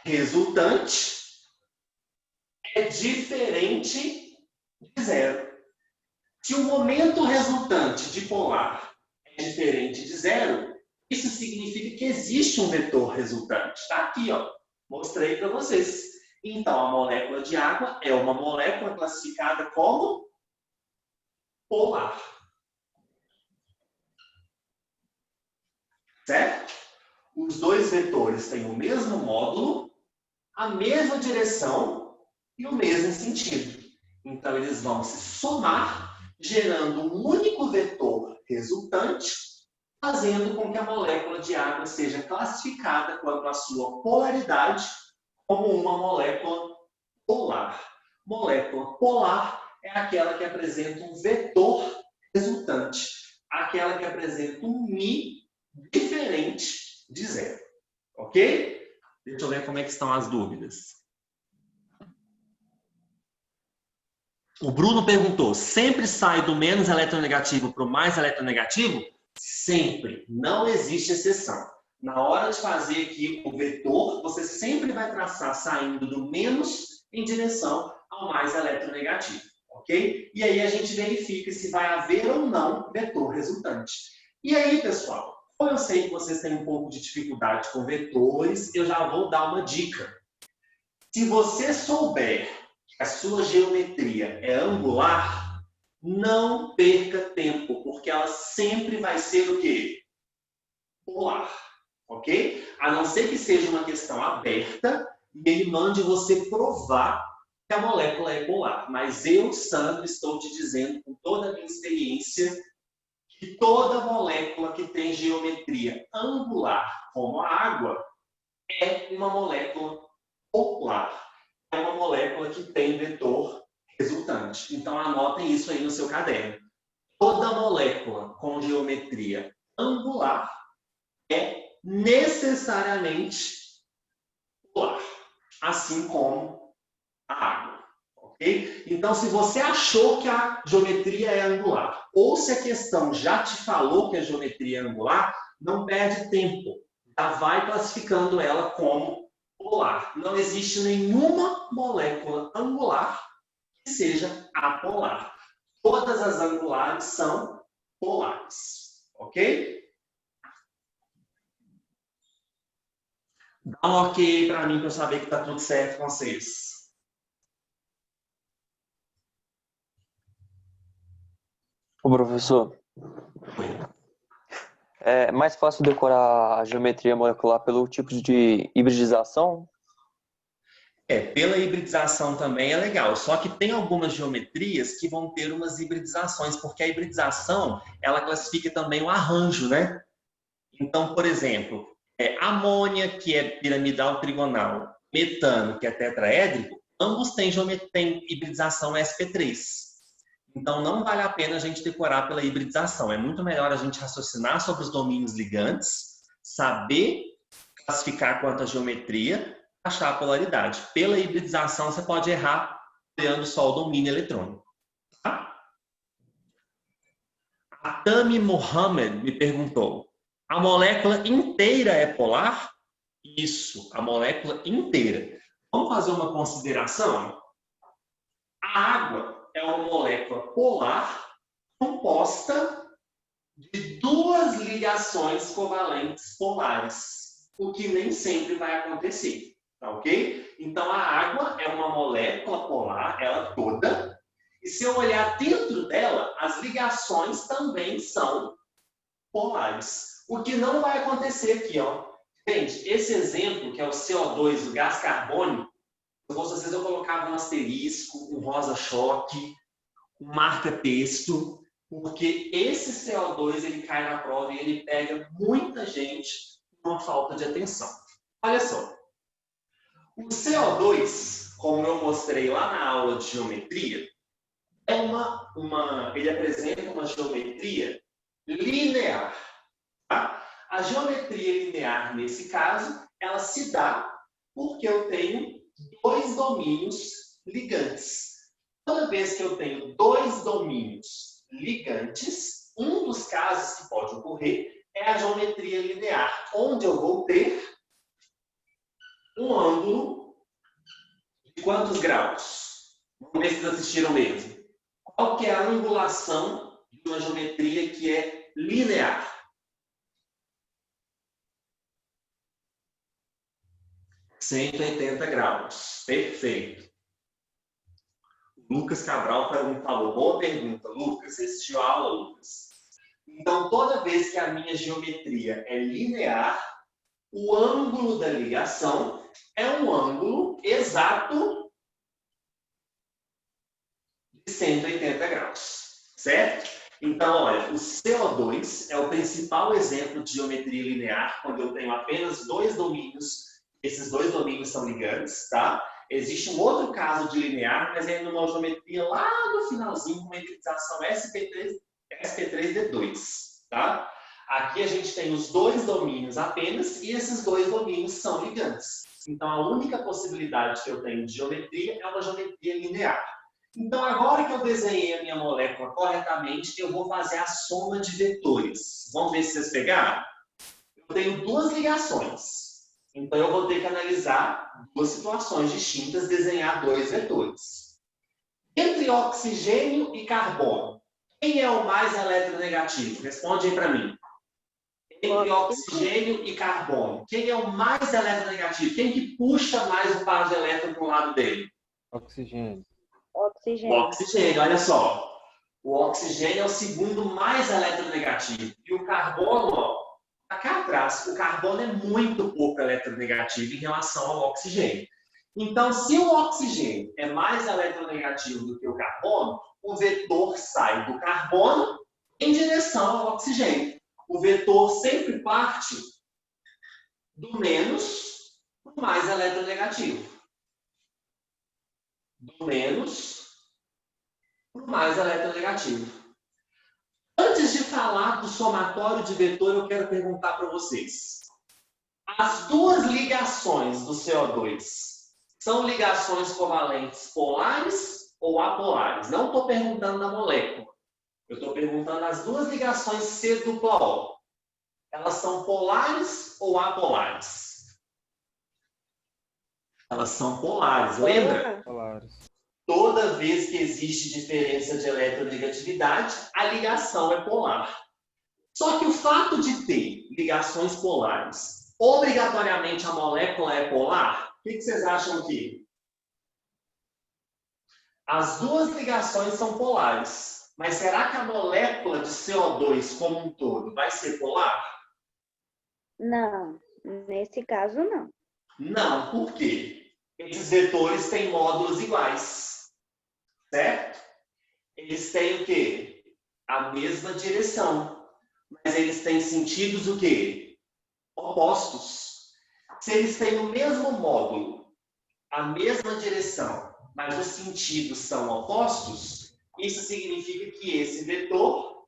resultante é diferente de zero. Se o momento resultante dipolar é diferente de zero, isso significa que existe um vetor resultante. Está aqui, ó. Mostrei para vocês. Então, a molécula de água é uma molécula classificada como polar. Certo? Os dois vetores têm o mesmo módulo, a mesma direção e o mesmo sentido. Então, eles vão se somar, gerando um único vetor resultante, fazendo com que a molécula de água seja classificada quanto à sua polaridade como uma molécula polar. Molécula polar é aquela que apresenta um vetor resultante, aquela que apresenta um Mi diferente de zero. Ok? Deixa eu ver como é que estão as dúvidas. O Bruno perguntou, sempre sai do menos eletronegativo para o mais eletronegativo? Sempre. Não existe exceção. Na hora de fazer aqui o vetor, você sempre vai traçar saindo do menos em direção ao mais eletronegativo. Ok? E aí a gente verifica se vai haver ou não vetor resultante. E aí, pessoal, como eu sei que vocês têm um pouco de dificuldade com vetores, eu já vou dar uma dica. Se você souber que a sua geometria é angular, não perca tempo, porque ela sempre vai ser o quê? Polar, ok? A não ser que seja uma questão aberta e ele mande você provar que a molécula é polar. Mas eu, Sandro, estou te dizendo com toda a minha experiência que toda molécula que tem geometria angular, como a água, é uma molécula polar. É uma molécula que tem vetor resultante. Então, anotem isso aí no seu caderno. Toda molécula com geometria angular é necessariamente polar, assim como a água. Okay? Então, se você achou que a geometria é angular, ou se a questão já te falou que a geometria é angular, não perde tempo. Já vai classificando ela como polar. Não existe nenhuma molécula angular que seja apolar. Todas as angulares são polares. Ok? Dá um ok para mim para eu saber que está tudo certo com vocês. Ô, professor, é mais fácil decorar a geometria molecular pelo tipo de hibridização? Pela hibridização também é legal, só que tem algumas geometrias que vão ter umas hibridizações, porque a hibridização, ela classifica também o arranjo, né? Então, por exemplo, amônia, que é piramidal trigonal, metano, que é tetraédrico, ambos têm hibridização sp3. Então, não vale a pena a gente decorar pela hibridização. É muito melhor a gente raciocinar sobre os domínios ligantes, saber classificar quanto à geometria, achar a polaridade. Pela hibridização, você pode errar olhando só o domínio eletrônico. Tá? A Tami Mohamed me perguntou, a molécula inteira é polar? Isso, a molécula inteira. Vamos fazer uma consideração? A água é uma molécula polar composta de duas ligações covalentes polares, o que nem sempre vai acontecer, tá ok? Então, a água é uma molécula polar, ela toda, e se eu olhar dentro dela, as ligações também são polares, o que não vai acontecer aqui, ó. Gente, esse exemplo, que é o CO2, o gás carbônico, se fosse vocês, eu colocava um asterisco, um rosa-choque, um marca-texto, porque esse CO2 ele cai na prova e ele pega muita gente com uma falta de atenção. Olha só, o CO2, como eu mostrei lá na aula de geometria, ele apresenta uma geometria linear. Tá? A geometria linear, nesse caso, ela se dá porque eu tenho dois domínios ligantes. Toda vez que eu tenho dois domínios ligantes, um dos casos que pode ocorrer é a geometria linear, onde eu vou ter um ângulo de quantos graus? Vamos ver se vocês assistiram mesmo. Qual que é a angulação de uma geometria que é linear? 180 graus. Perfeito. Lucas Cabral falou, boa pergunta, Lucas. Você assistiu a aula, Lucas? Então, toda vez que a minha geometria é linear, o ângulo da ligação é um ângulo exato 180 graus, certo? Então, olha, o CO2 é o principal exemplo de geometria linear quando eu tenho apenas dois domínios. Esses dois domínios são ligantes, tá? Existe um outro caso de linear, mas é numa geometria lá no finalzinho, com uma integração SP3D2, tá? Aqui a gente tem os dois domínios apenas e esses dois domínios são ligantes. Então, a única possibilidade que eu tenho de geometria é uma geometria linear. Então, agora que eu desenhei a minha molécula corretamente, eu vou fazer a soma de vetores. Vamos ver se vocês pegaram? Eu tenho duas ligações. Então, eu vou ter que analisar duas situações distintas, desenhar dois vetores. Entre oxigênio e carbono, quem é o mais eletronegativo? Responde aí para mim. Entre oxigênio e carbono, quem é o mais eletronegativo? Quem que puxa mais o par de elétron para o lado dele? Oxigênio. Oxigênio. O oxigênio, olha só. O oxigênio é o segundo mais eletronegativo. E o carbono, ó, tá cá atrás, o carbono é muito pouco eletronegativo em relação ao oxigênio. Então, se o oxigênio é mais eletronegativo do que o carbono, o vetor sai do carbono em direção ao oxigênio. O vetor sempre parte do menos para o mais eletronegativo. Do menos para o mais eletronegativo. Antes de falar do somatório de vetor, eu quero perguntar para vocês. As duas ligações do CO2 são ligações covalentes polares ou apolares? Não estou perguntando da molécula. Eu estou perguntando as duas ligações C-O. Elas são polares ou apolares? Elas são polares, lembra? Polares. Toda vez que existe diferença de eletronegatividade, a ligação é polar. Só que o fato de ter ligações polares, obrigatoriamente a molécula é polar? O que vocês acham aqui? As duas ligações são polares. Mas será que a molécula de CO2 como um todo vai ser polar? Não, nesse caso não. Não, por quê? Esses vetores têm módulos iguais, certo? Eles têm o quê? A mesma direção, mas eles têm sentidos o quê? Opostos. Se eles têm o mesmo módulo, a mesma direção, mas os sentidos são opostos, isso significa que esse vetor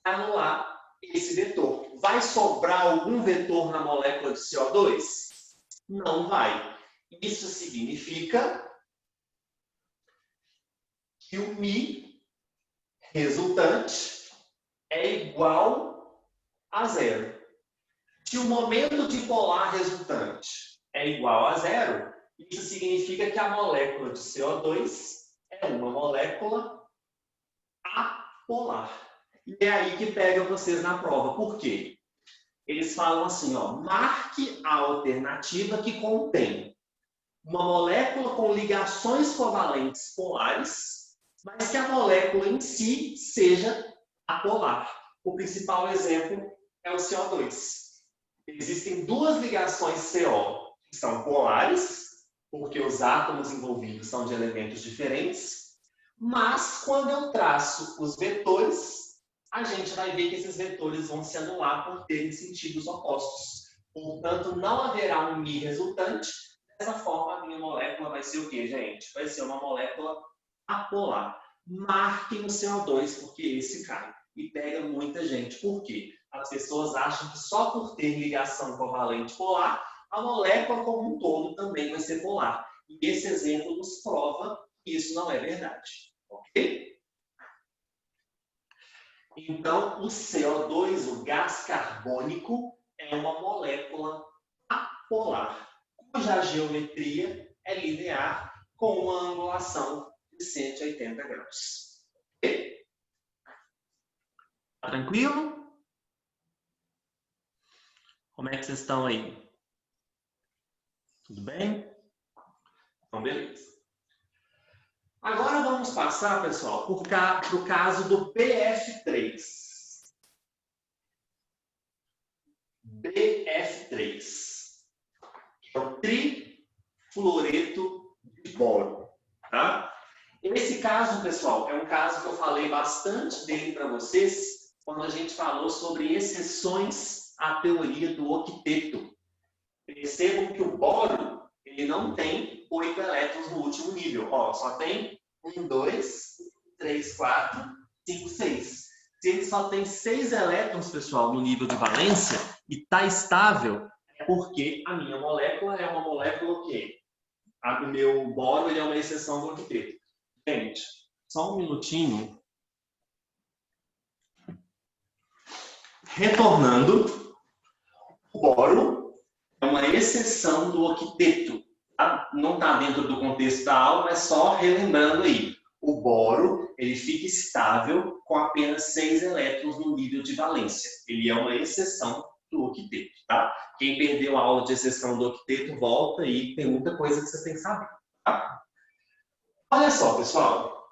vai anular esse vetor. Vai sobrar algum vetor na molécula de CO2? Não vai. Isso significa que o Mi resultante é igual a zero. Se o momento dipolar resultante é igual a zero, isso significa que a molécula de CO2 é uma molécula apolar. E é aí que pega vocês na prova. Por quê? Eles falam assim, ó, marque a alternativa que contém uma molécula com ligações covalentes polares, mas que a molécula em si seja apolar. O principal exemplo é o CO2. Existem duas ligações CO que são polares, porque os átomos envolvidos são de elementos diferentes, mas quando eu traço os vetores, a gente vai ver que esses vetores vão se anular por terem sentidos opostos. Portanto, não haverá um Mi resultante. Dessa forma, a minha molécula vai ser o quê, gente? Vai ser uma molécula apolar. Marquem o CO2, porque esse cai. E pega muita gente. Por quê? As pessoas acham que só por ter ligação covalente polar, a molécula como um todo também vai ser polar. E esse exemplo nos prova que isso não é verdade. Ok? Então, o CO2, o gás carbônico, é uma molécula apolar, cuja geometria é linear com uma angulação de 180 graus. Ok? Tá tranquilo? Como é que vocês estão aí? Tudo bem? Então, beleza. Agora vamos passar, pessoal, para o caso do BF3. BF3. Que é o trifluoreto de boro. Tá? Esse caso, pessoal, é um caso que eu falei bastante dele para vocês quando a gente falou sobre exceções à teoria do octeto. Percebam que o boro, ele não tem 8 elétrons no último nível. Ó, só tem 1, 2, 3, 4, 5, 6. Se ele só tem 6 elétrons, pessoal, no nível de valência e está estável, é porque a minha molécula é uma molécula o quê? O meu boro, ele é uma exceção do octeto. Gente, só um minutinho. Retornando, o boro é uma exceção do octeto. Tá? Não está dentro do contexto da aula, mas só relembrando aí. O boro, ele fica estável com apenas 6 elétrons no nível de valência. Ele é uma exceção do octeto, tá? Quem perdeu a aula de exceção do octeto, volta aí, tem muita coisa que você tem que saber, tá? Olha só, pessoal.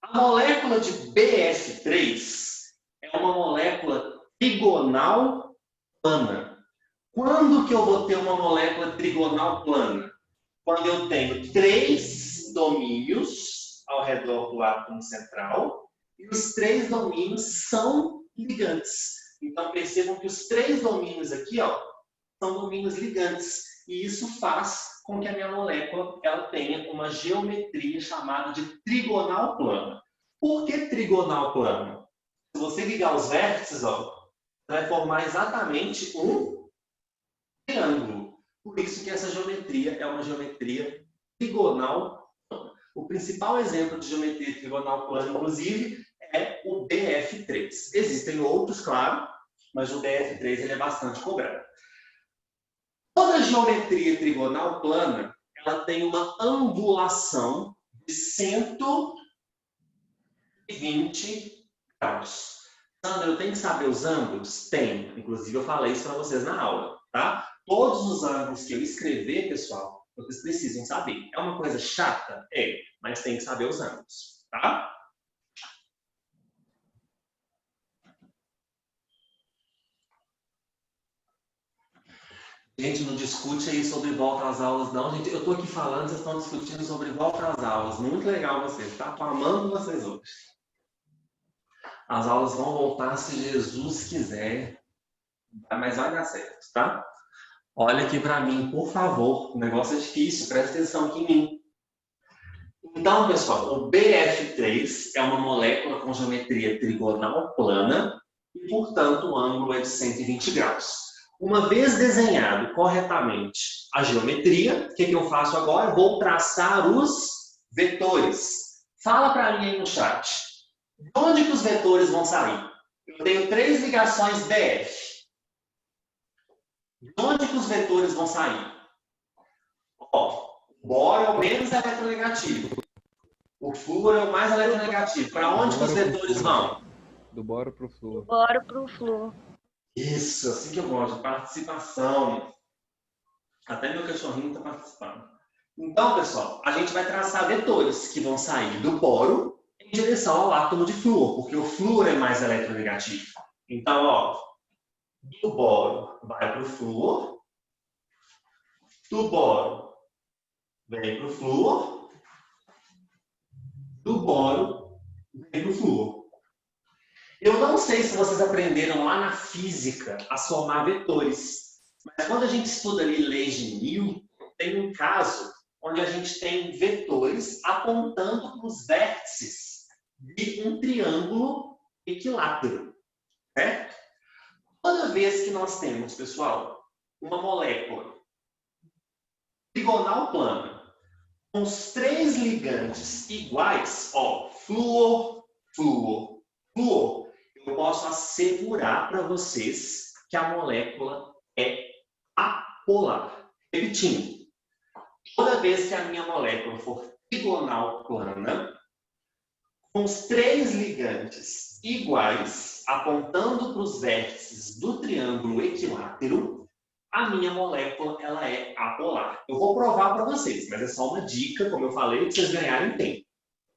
A molécula de BF3 é uma molécula trigonal plana. Quando que eu vou ter uma molécula trigonal plana? Quando eu tenho 3 domínios ao redor do átomo central e os 3 domínios são ligantes. Então, percebam que os 3 domínios aqui, ó, são domínios ligantes. E isso faz com que a minha molécula ela tenha uma geometria chamada de trigonal plana. Por que trigonal plana? Se você ligar os vértices, ó, vai formar exatamente um triângulo. Por isso que essa geometria é uma geometria trigonal plana. O principal exemplo de geometria trigonal plana, inclusive, é o BF3. Existem outros, claro, mas o BF3 ele é bastante cobrado. Toda geometria trigonal plana, ela tem uma angulação de 120 graus. Sandra, eu tenho que saber os ângulos? Tenho. Inclusive, eu falei isso para vocês na aula, tá? Todos os ângulos que eu escrever, pessoal, vocês precisam saber. É uma coisa chata? É, mas tem que saber os ângulos, tá? Gente, não discute aí sobre volta às aulas, não. Gente, eu estou aqui falando, vocês estão discutindo sobre volta às aulas. Muito legal vocês, tá? Estou amando vocês hoje. As aulas vão voltar se Jesus quiser, mas vai dar certo, tá? Olha aqui para mim, por favor. O negócio é difícil, presta atenção aqui em mim. Então, pessoal, o BF3 é uma molécula com geometria trigonal plana e, portanto, o ângulo é de 120 graus. Uma vez desenhado corretamente a geometria, o que eu faço agora? Eu vou traçar os vetores. Fala para mim aí no chat. De onde que os vetores vão sair? Eu tenho 3 ligações BF. De onde que os vetores vão sair? Ó, o boro é o menos eletronegativo. O flúor é o mais eletronegativo. Para onde que os vetores vão? Do boro para o flúor. Do boro para o flúor. Isso, assim que eu gosto, participação. Até meu cachorrinho está participando. Então, pessoal, a gente vai traçar vetores que vão sair do boro em direção ao átomo de flúor, porque o flúor é mais eletronegativo. Então, ó, do boro vai para o flúor, do boro vem para o flúor, do boro vem para o flúor. Eu não sei se vocês aprenderam lá na física a somar vetores, mas quando a gente estuda ali leis de Newton, tem um caso onde a gente tem vetores apontando para os vértices de um triângulo equilátero, certo? Toda vez que nós temos, pessoal, uma molécula trigonal plana com os 3 ligantes iguais, ó, flúor, flúor, flúor, eu posso assegurar para vocês que a molécula é apolar. Repetindo, toda vez que a minha molécula for trigonal plana, com os 3 ligantes iguais, apontando para os vértices do triângulo equilátero, a minha molécula ela é apolar. Eu vou provar para vocês, mas é só uma dica, como eu falei, para vocês ganharem tempo.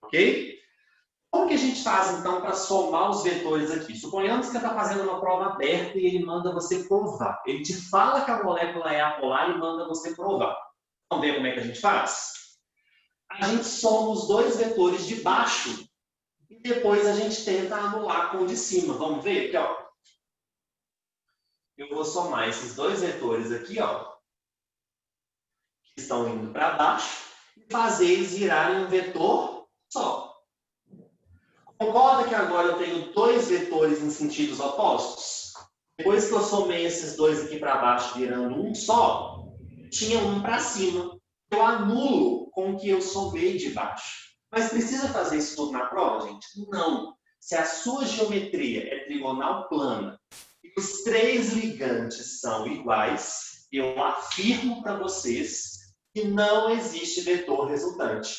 Ok? Como que a gente faz, então, para somar os vetores aqui? Suponhamos que você está fazendo uma prova aberta e ele manda você provar. Ele te fala que a molécula é apolar e manda você provar. Vamos ver como é que a gente faz? a gente soma os dois vetores de baixo e depois a gente tenta anular com o de cima. Vamos ver aqui, ó. Eu vou somar esses dois vetores aqui, ó, que estão indo para baixo, e fazer eles virarem um vetor só. Concorda que agora eu tenho dois vetores em sentidos opostos? Depois que eu somei esses dois aqui para baixo virando um só, tinha um para cima. Eu anulo com o que eu somei de baixo. Mas precisa fazer isso tudo na prova, gente? Não. Se a sua geometria é trigonal plana e os três ligantes são iguais, eu afirmo para vocês que não existe vetor resultante.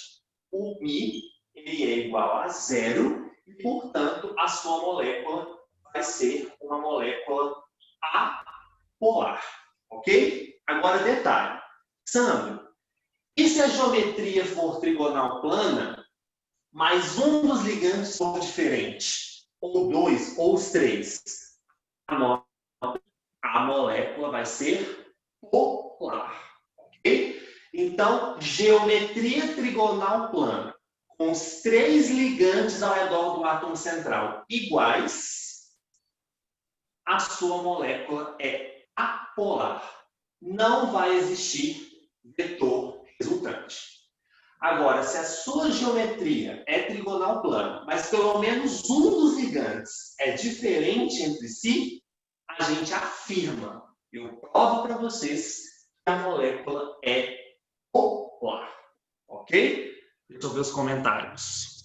O μ ele é igual a zero e, portanto, a sua molécula vai ser uma molécula apolar. Ok? Agora, detalhe. Sandro, e se a geometria for trigonal plana, mas um dos ligantes for diferente? Ou dois, ou os três? A molécula vai ser polar. Ok? Então, geometria trigonal plana, com os três ligantes ao redor do átomo central iguais, a sua molécula é apolar. Não vai existir vetor resultante. Agora, se a sua geometria é trigonal plana, mas pelo menos um dos ligantes é diferente entre si, a gente afirma, eu provo para vocês que a molécula é polar. Ok? Deixa eu ver os comentários.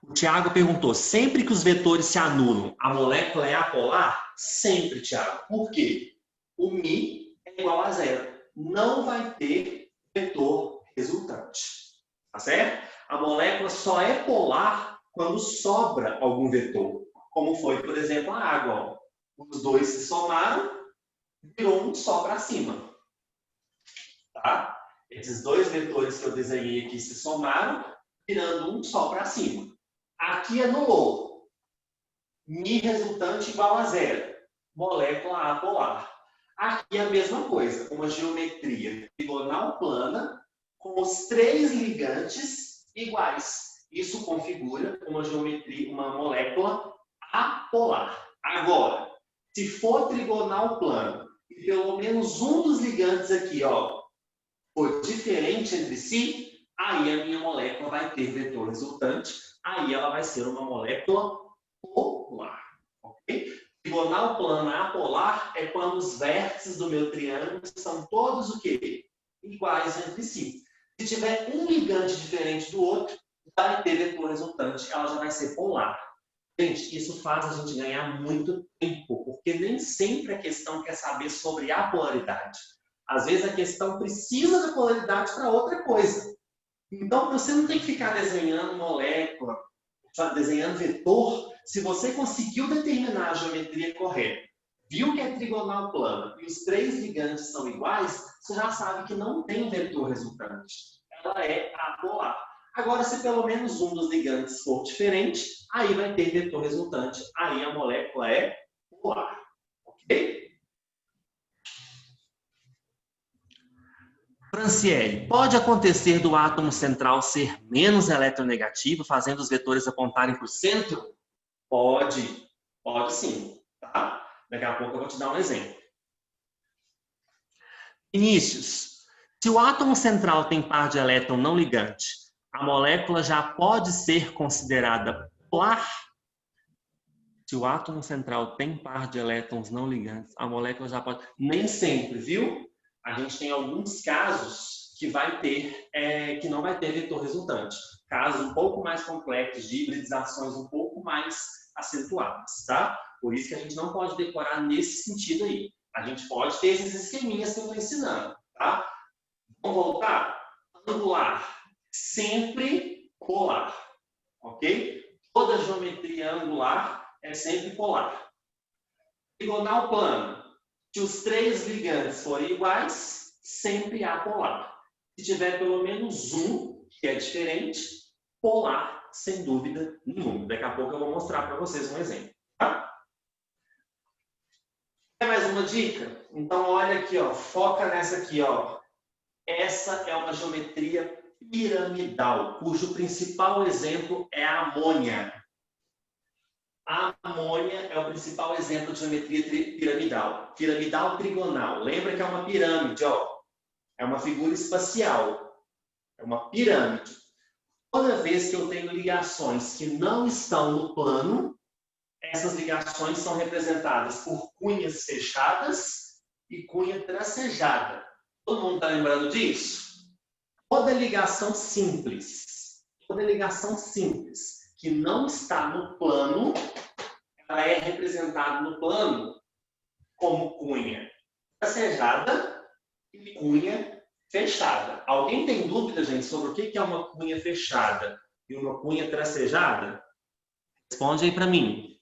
O Tiago perguntou, sempre que os vetores se anulam, a molécula é apolar? Sempre, Tiago. Por quê? O μ é igual a zero. Não vai ter vetor resultante. Tá certo? A molécula só é polar quando sobra algum vetor. Como foi, por exemplo, a água. Ó. Os dois se somaram, virou um só para cima. Tá? Esses dois vetores que eu desenhei aqui se somaram, virando um só para cima. Aqui anulou. μ resultante igual a zero. Molécula apolar. Aqui é a mesma coisa. Uma geometria trigonal plana com os três ligantes iguais. Isso configura uma geometria, uma molécula apolar. Agora, se for trigonal plano e pelo menos um dos ligantes aqui, ó, for diferente entre si, aí a minha molécula vai ter vetor resultante. Aí ela vai ser uma molécula polar. Ok? Trigonal plana apolar é quando os vértices do meu triângulo são todos o quê? Iguais entre si. Se tiver um ligante diferente do outro, vai ter vetor resultante, ela já vai ser polar. Gente, isso faz a gente ganhar muito tempo, porque nem sempre a questão quer saber sobre a polaridade. Às vezes a questão precisa da polaridade para outra coisa. Então, você não tem que ficar desenhando molécula, desenhando vetor, se você conseguiu determinar a geometria correta, viu que é trigonal plana e os três ligantes são iguais, você já sabe que não tem vetor resultante. Ela é apolar. Agora, se pelo menos um dos ligantes for diferente, aí vai ter vetor resultante. Aí a molécula é polar. Ok? Franciele, pode acontecer do átomo central ser menos eletronegativo, fazendo os vetores apontarem para o centro? Pode. Pode sim. Tá? Daqui a pouco eu vou te dar um exemplo. Vinícius, se o átomo central tem par de elétron não ligante, a molécula já pode ser considerada polar? Se o átomo central tem par de elétrons não ligantes, a molécula já pode... Nem sempre, viu? A gente tem alguns casos que vai ter, que não vai ter vetor resultante. Casos um pouco mais complexos, de hibridizações um pouco mais acentuadas, tá? Por isso que a gente não pode decorar nesse sentido aí. A gente pode ter esses esqueminhas que eu estou ensinando, tá? Vamos voltar? Angular, sempre polar, ok? Toda geometria angular é sempre polar. Trigonal plana. Se os três ligantes forem iguais, sempre apolar. Se tiver pelo menos um, que é diferente, polar, sem dúvida nenhuma. Daqui a pouco eu vou mostrar para vocês um exemplo. Tá? Quer mais um uma dica? Então, olha aqui, ó, foca nessa aqui, ó. Essa é uma geometria piramidal, cujo principal exemplo é a amônia. A amônia é o principal exemplo de geometria piramidal. Piramidal trigonal. Lembra que é uma pirâmide, ó. É uma figura espacial. É uma pirâmide. Toda vez que eu tenho ligações que não estão no plano, essas ligações são representadas por cunhas fechadas e cunha tracejada. Todo mundo está lembrando disso? Toda ligação simples que não está no plano, ela é representada no plano como cunha tracejada e cunha fechada. Alguém tem dúvida, gente, sobre o que é uma cunha fechada e uma cunha tracejada? Responde aí para mim.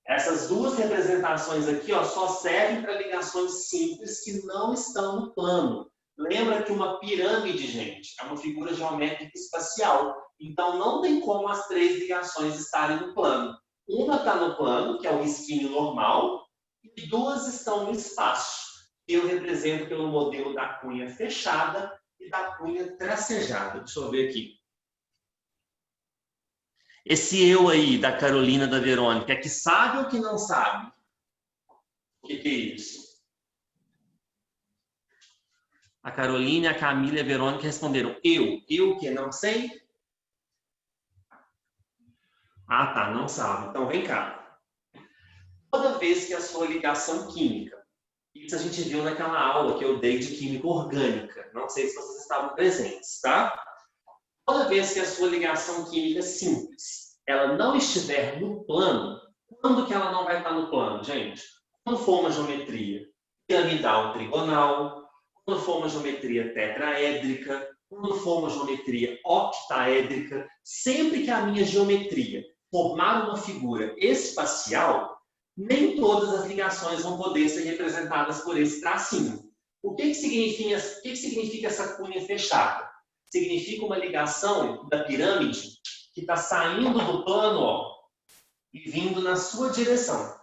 Essas duas representações aqui, ó, só servem para ligações simples que não estão no plano. Lembra que uma pirâmide, gente, é uma figura geométrica espacial. Então, não tem como as três ligações estarem no plano. Uma está no plano, que é o risquinho normal, e duas estão no espaço. Eu represento pelo modelo da cunha fechada e da cunha tracejada. Deixa eu ver aqui. Esse eu aí, da Carolina, da Verônica, é que sabe ou que não sabe? O que é isso? A Carolina, a Camila e a Verônica responderam eu. Eu que não sei? Ah, tá, não sabe. Então, vem cá. Toda vez que a sua ligação química, isso a gente viu naquela aula que eu dei de química orgânica, não sei se vocês estavam presentes, tá? Toda vez que a sua ligação química simples, ela não estiver no plano, quando que ela não vai estar no plano, gente? Quando for uma geometria piramidal trigonal, quando for uma geometria tetraédrica, quando for uma geometria octaédrica, sempre que a minha geometria formar uma figura espacial, nem todas as ligações vão poder ser representadas por esse tracinho. O que significa essa cunha fechada? Significa uma ligação da pirâmide que está saindo do plano, ó, e vindo na sua direção.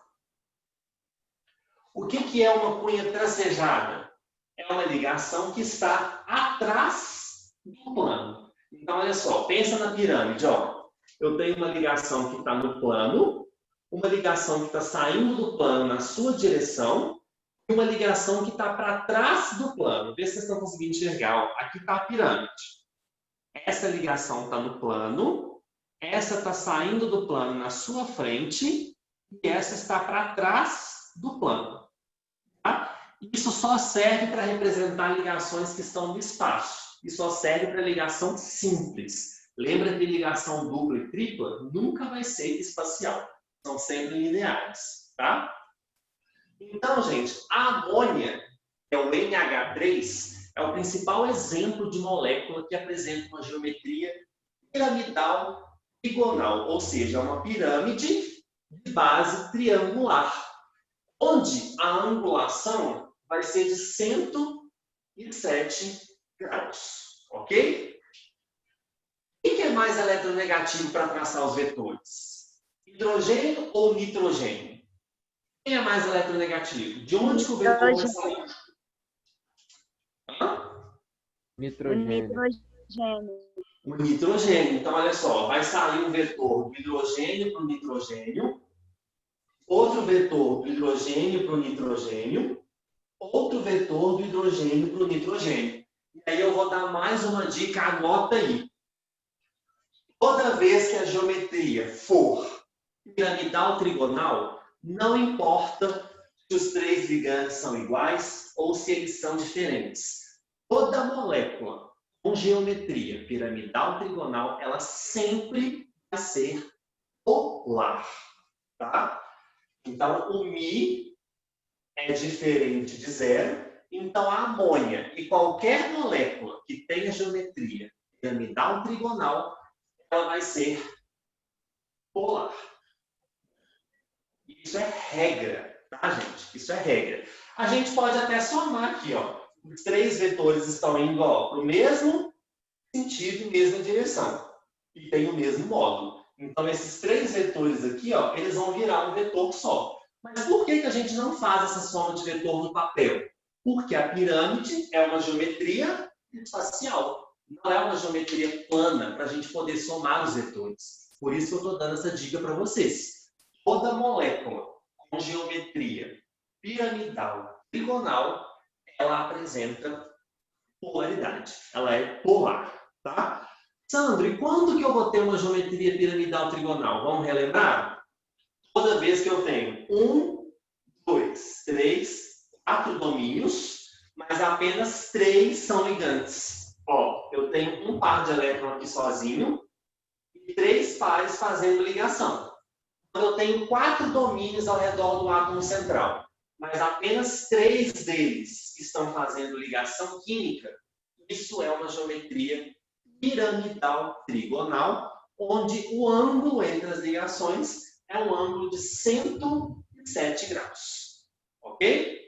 O que é uma cunha tracejada? É uma ligação que está atrás do plano. Então, olha só, pensa na pirâmide, ó. Eu tenho uma ligação que está no plano, uma ligação que está saindo do plano na sua direção, e uma ligação que está para trás do plano. Vê se vocês estão conseguindo enxergar. Ó. Aqui está a pirâmide. Essa ligação está no plano, essa está saindo do plano na sua frente, e essa está para trás do plano. Tá? Isso só serve para representar ligações que estão no espaço. E só serve para ligação simples. Lembra que ligação dupla e tripla nunca vai ser espacial. São sempre lineares. Tá? Então, gente, a amônia, que é o NH3, é o principal exemplo de molécula que apresenta uma geometria piramidal trigonal. Ou seja, uma pirâmide de base triangular. Onde a angulação vai ser de 107 graus, ok? Quem que é mais eletronegativo para traçar os vetores? Hidrogênio ou nitrogênio? Quem é mais eletronegativo? De onde que o vetor vai sair? Nitrogênio. O nitrogênio. Então, olha só, vai sair um vetor do hidrogênio para o nitrogênio, outro vetor do hidrogênio para o nitrogênio, outro vetor do hidrogênio para o nitrogênio. E aí eu vou dar mais uma dica, anota aí. Toda vez que a geometria for piramidal trigonal, não importa se os três ligantes são iguais ou se eles são diferentes. Toda molécula com geometria piramidal trigonal, ela sempre vai ser polar. Tá? Então, o Mi é diferente de zero. Então, a amônia e qualquer molécula que tenha geometria piramidal trigonal, ela vai ser polar. Isso é regra, tá, gente? Isso é regra. A gente pode até somar aqui, ó. Os três vetores estão indo para o mesmo sentido e mesma direção. E tem o mesmo módulo. Então, esses três vetores aqui, ó, eles vão virar um vetor só. Mas por que a gente não faz essa soma de vetor no papel? Porque a pirâmide é uma geometria espacial. Não é uma geometria plana para a gente poder somar os vetores. Por isso que eu estou dando essa dica para vocês. Toda molécula com geometria piramidal, trigonal, ela apresenta polaridade. Ela é polar, tá? Sandro, e quando que eu vou ter uma geometria piramidal trigonal? Vamos relembrar? Toda vez que eu tenho 1, 2, 3, 4 domínios, mas apenas 3 são ligantes. Ó, eu tenho um par de elétrons aqui sozinho e 3 pares fazendo ligação. Então, eu tenho 4 domínios ao redor do átomo central, mas apenas 3 deles estão fazendo ligação química. Isso é uma geometria piramidal trigonal, onde o ângulo entre as ligações é um ângulo de 107 graus. Ok?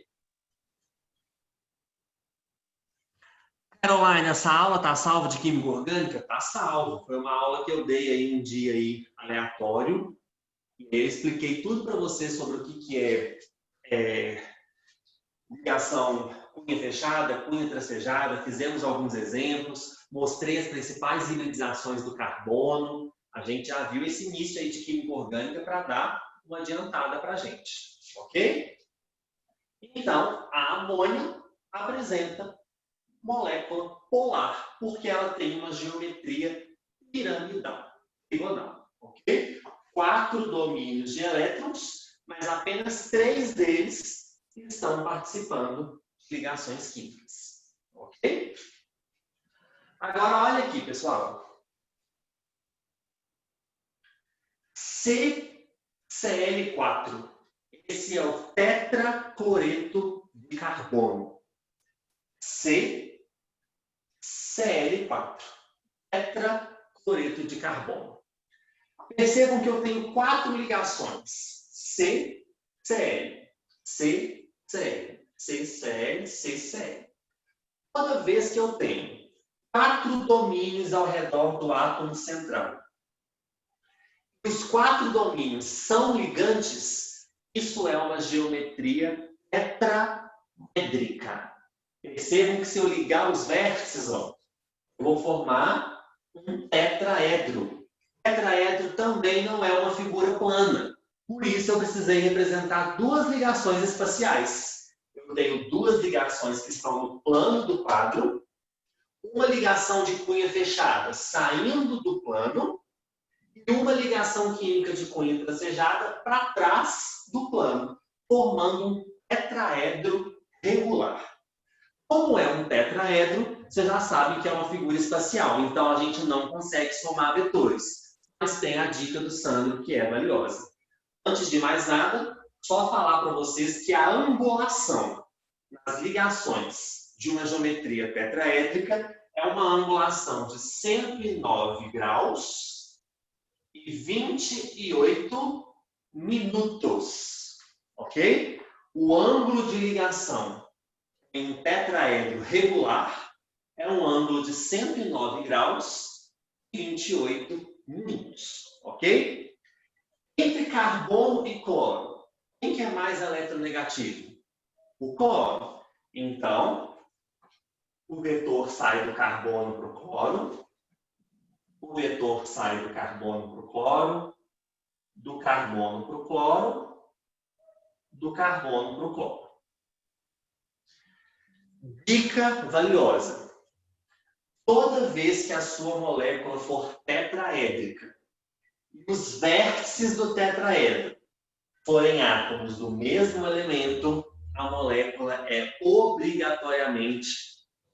Caroline, essa aula está salva de química orgânica? Está salvo. Foi uma aula que eu dei aí um dia aí aleatório. E eu expliquei tudo para você sobre o que é ligação cunha fechada, cunha tracejada. Fizemos alguns exemplos. Mostrei as principais hibridizações do carbono. A gente já viu esse início aí de química orgânica para dar uma adiantada para a gente. Ok? Então, a amônia apresenta molécula polar, porque ela tem uma geometria piramidal, trigonal, ok? 4 domínios de elétrons, mas apenas 3 deles estão participando de ligações químicas, ok? Agora, olha aqui, pessoal. CCl4. Esse é o tetracloreto de carbono. CCl4, tetracloreto de carbono. Percebam que eu tenho 4 ligações. CCl, CCl, CCl, CCl. Toda vez que eu tenho 4 domínios ao redor do átomo central, os 4 domínios são ligantes, isso é uma geometria tetraédrica. Percebam que se eu ligar os vértices, ó, eu vou formar um tetraedro. Tetraedro também não é uma figura plana. Por isso eu precisei representar 2 ligações espaciais. Eu tenho 2 ligações que estão no plano do quadro, uma ligação de cunha fechada saindo do plano e uma ligação química de cunha tracejada para trás do plano, formando um tetraedro regular. Como é um tetraedro, você já sabe que é uma figura espacial, então a gente não consegue somar vetores. Mas tem a dica do Sandro, que é valiosa. Antes de mais nada, só falar para vocês que a angulação nas ligações de uma geometria tetraédrica é uma angulação de 109 graus e 28 minutos. Ok? O ângulo de ligação em um tetraedro regular é um ângulo de 109 graus e 28 minutos. Ok? Entre carbono e cloro, quem que é mais eletronegativo? O cloro. Então, o vetor sai do carbono para o cloro, o vetor sai do carbono para o cloro, do carbono para o cloro, do carbono para o cloro. Dica valiosa. Toda vez que a sua molécula for tetraédrica e os vértices do tetraedro forem átomos do mesmo elemento, a molécula é obrigatoriamente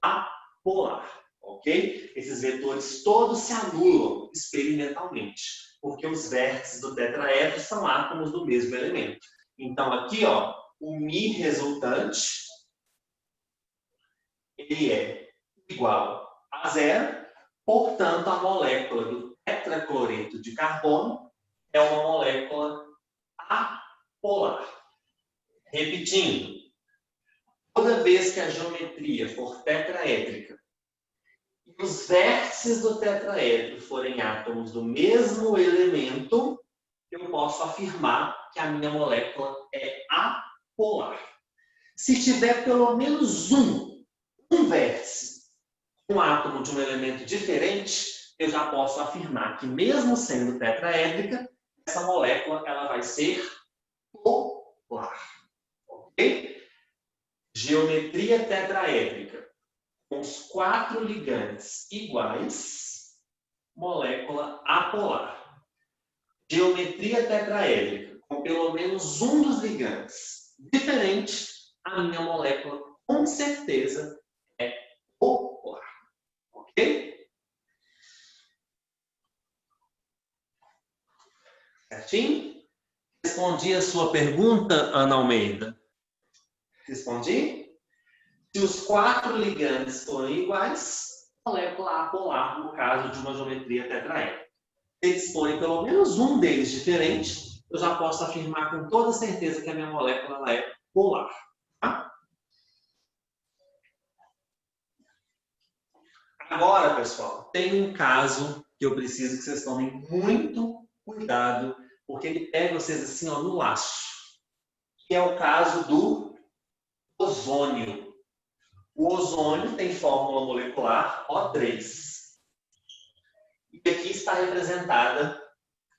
apolar, ok? Esses vetores todos se anulam experimentalmente, porque os vértices do tetraedro são átomos do mesmo elemento. Então aqui, ó, o Mi resultante ele é igual a 0, portanto, a molécula do tetracloreto de carbono é uma molécula apolar. Repetindo, toda vez que a geometria for tetraédrica e os vértices do tetraedro forem átomos do mesmo elemento, eu posso afirmar que a minha molécula é apolar. Se tiver pelo menos um vértice, um átomo de um elemento diferente, eu já posso afirmar que, mesmo sendo tetraédrica, essa molécula ela vai ser polar. Ok? Geometria tetraédrica. Com os 4 ligantes iguais, molécula apolar. Geometria tetraédrica. Com pelo menos um dos ligantes diferente, a minha molécula, com certeza, é polar. Ok? Certinho? Respondi a sua pergunta, Ana Almeida? Respondi? Se os 4 ligantes forem iguais, molécula apolar, no caso de uma geometria tetraédrica. Se eles forem pelo menos um deles diferente, eu já posso afirmar com toda certeza que a minha molécula ela é polar. Tá? Agora, pessoal, tem um caso que eu preciso que vocês tomem muito cuidado, porque ele pega vocês assim, ó, no laço. Que é o caso do ozônio. O ozônio tem fórmula molecular O3. E aqui está representada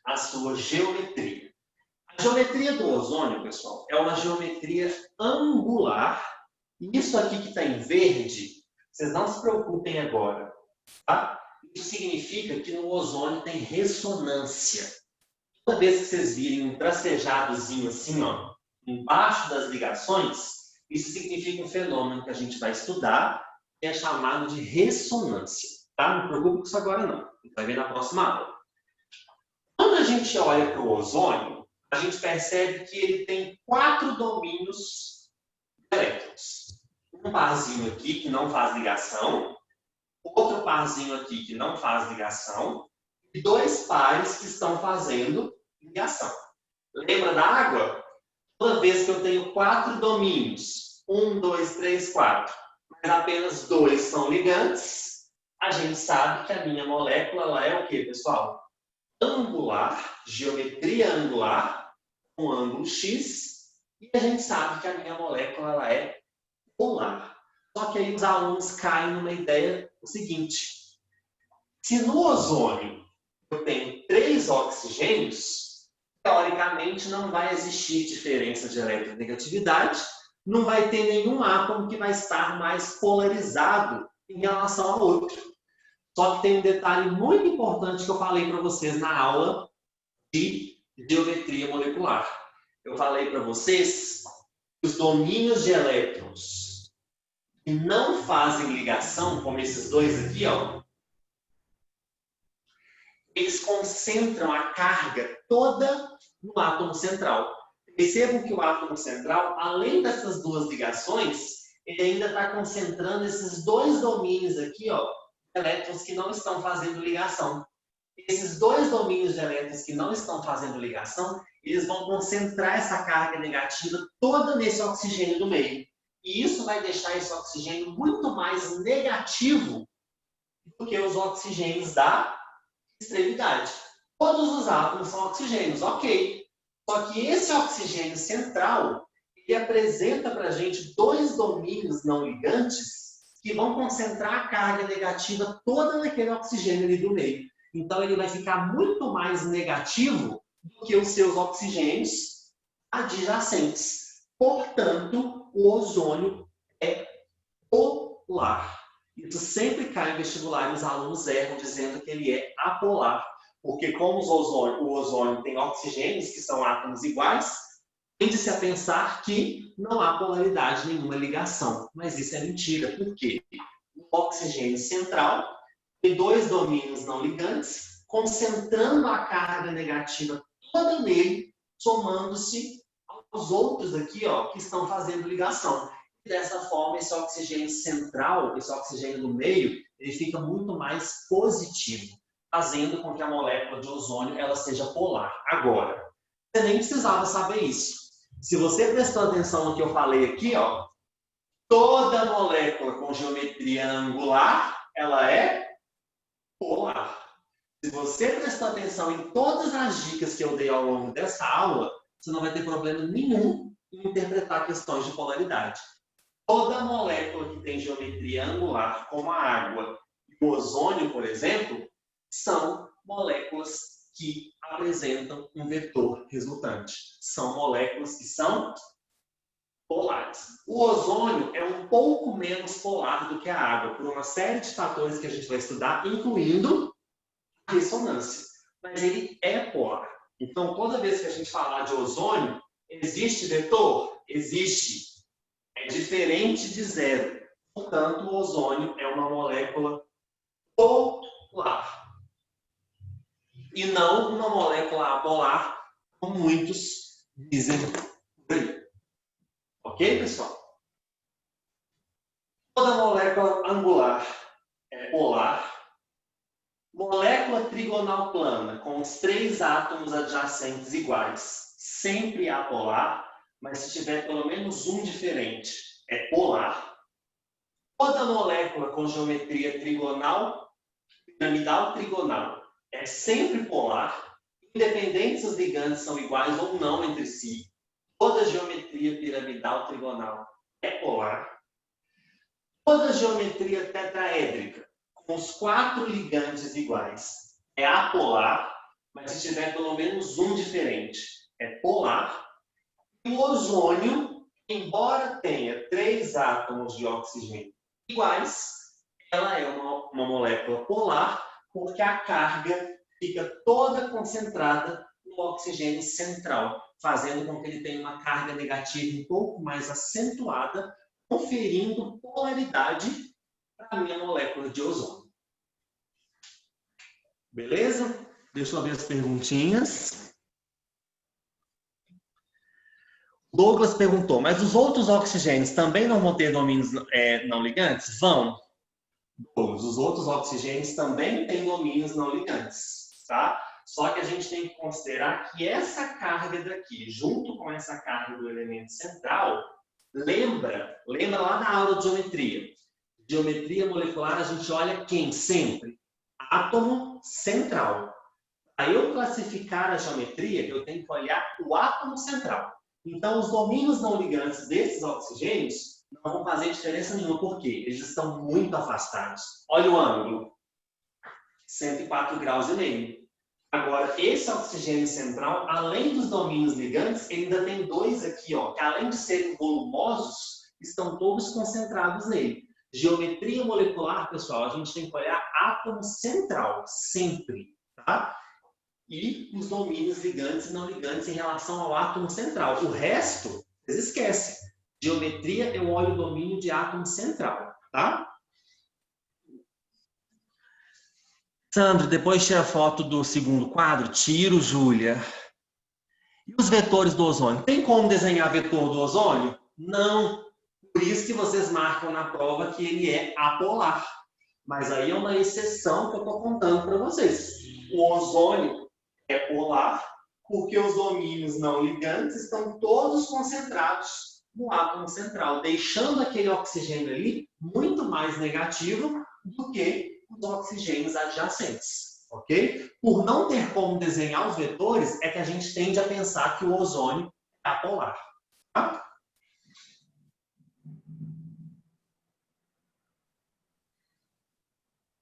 a sua geometria. A geometria do ozônio, pessoal, é uma geometria angular. E isso aqui que está em verde, vocês não se preocupem agora. Tá? Isso significa que no ozônio tem ressonância. Toda vez que vocês virem um tracejadozinho assim, ó, embaixo das ligações, isso significa um fenômeno que a gente vai estudar, que é chamado de ressonância. Tá? Não preocupe com isso agora não. A gente vai ver na próxima aula. Quando a gente olha para o ozônio, a gente percebe que ele tem 4 domínios de elétrons. Um parzinho aqui que não faz ligação, outro parzinho aqui que não faz ligação, e 2 pares que estão fazendo ligação. Lembra da água? Toda vez que eu tenho 4 domínios, 1, 2, 3, 4, mas apenas 2 são ligantes, a gente sabe que a minha molécula ela é o quê, pessoal? Angular, geometria angular, com ângulo X, e a gente sabe que a minha molécula ela é polar. Só que aí os alunos caem numa ideia o seguinte: se no ozônio eu tenho 3 oxigênios, teoricamente não vai existir diferença de eletronegatividade, não vai ter nenhum átomo que vai estar mais polarizado em relação ao outro. Só que tem um detalhe muito importante que eu falei para vocês na aula de geometria molecular. Eu falei para vocês que os domínios de elétrons que não fazem ligação, como esses 2 aqui, ó, eles concentram a carga toda no átomo central. Percebam que o átomo central, além dessas 2 ligações, ele ainda está concentrando esses 2 domínios aqui, ó, elétrons que não estão fazendo ligação. Esses 2 domínios de elétrons que não estão fazendo ligação, eles vão concentrar essa carga negativa toda nesse oxigênio do meio. E isso vai deixar esse oxigênio muito mais negativo do que os oxigênios da extremidade. Todos os átomos são oxigênios, ok. Só que esse oxigênio central, ele apresenta para a gente 2 domínios não ligantes que vão concentrar a carga negativa toda naquele oxigênio ali do meio. Então, ele vai ficar muito mais negativo do que os seus oxigênios adjacentes. Portanto, o ozônio é polar. Isso sempre cai em vestibular e os alunos erram dizendo que ele é apolar. Porque como o ozônio tem oxigênios, que são átomos iguais, tende-se a pensar que não há polaridade nenhuma ligação. Mas isso é mentira. Por quê? O oxigênio central tem 2 domínios não ligantes, concentrando a carga negativa toda nele, somando-se aos outros aqui, ó, que estão fazendo ligação. E dessa forma, esse oxigênio central, esse oxigênio do meio, ele fica muito mais positivo, fazendo com que a molécula de ozônio ela seja polar. Agora, você nem precisava saber isso. Se você prestou atenção no que eu falei aqui, ó, toda molécula com geometria angular, ela é polar. Se você prestou atenção em todas as dicas que eu dei ao longo dessa aula, você não vai ter problema nenhum em interpretar questões de polaridade. Toda molécula que tem geometria angular, como a água e o ozônio, por exemplo, são moléculas que apresentam um vetor resultante. São moléculas que são polares. O ozônio é um pouco menos polar do que a água, por uma série de fatores que a gente vai estudar, incluindo a ressonância. Mas ele é polar. Então, toda vez que a gente falar de ozônio, existe vetor? Existe. É diferente de zero. Portanto, o ozônio é uma molécula polar. E não uma molécula apolar, como muitos dizem por aí. Ok, pessoal? Toda molécula angular é polar. Molécula trigonal plana, com os 3 átomos adjacentes iguais, sempre apolar, mas se tiver pelo menos um diferente, é polar. Toda molécula com geometria trigonal, piramidal trigonal, é sempre polar, independente se os ligantes são iguais ou não entre si. Toda geometria piramidal trigonal é polar. Toda geometria tetraédrica, com os 4 ligantes iguais, é apolar, mas se tiver pelo menos um diferente, é polar. E o ozônio, embora tenha 3 átomos de oxigênio iguais, ela é uma molécula polar, porque a carga fica toda concentrada no oxigênio central, fazendo com que ele tenha uma carga negativa um pouco mais acentuada, conferindo polaridade para a minha molécula de ozônio. Beleza? Deixa eu ver as perguntinhas. Douglas perguntou, mas os outros oxigênios também não vão ter domínios não ligantes? Vão. Douglas, os outros oxigênios também têm domínios não ligantes, tá? Só que a gente tem que considerar que essa carga daqui, junto com essa carga do elemento central, lembra lá na aula de geometria. Geometria molecular, a gente olha quem sempre? Átomo central. Para eu classificar a geometria, eu tenho que olhar o átomo central. Então, os domínios não ligantes desses oxigênios não vão fazer diferença nenhuma. Por quê? Eles estão muito afastados. Olha o ângulo. 104 graus e meio. Agora, esse oxigênio central, além dos domínios ligantes, ele ainda tem 2 aqui, ó, que além de serem volumosos, estão todos concentrados nele. Geometria molecular, pessoal, a gente tem que olhar átomo central, sempre, tá? E os domínios ligantes e não ligantes em relação ao átomo central. O resto, vocês esquecem. Geometria, eu olho o domínio de átomo central, tá? Sandro, depois tira a foto do segundo quadro. Tiro, Júlia. E os vetores do ozônio? Tem como desenhar vetor do ozônio? Não. Por isso que vocês marcam na prova que ele é apolar. Mas aí é uma exceção que eu estou contando para vocês. O ozônio é polar porque os domínios não ligantes estão todos concentrados no átomo central, deixando aquele oxigênio ali muito mais negativo do que os oxigênios adjacentes, ok? Por não ter como desenhar os vetores, é que a gente tende a pensar que o ozônio é apolar. Tá?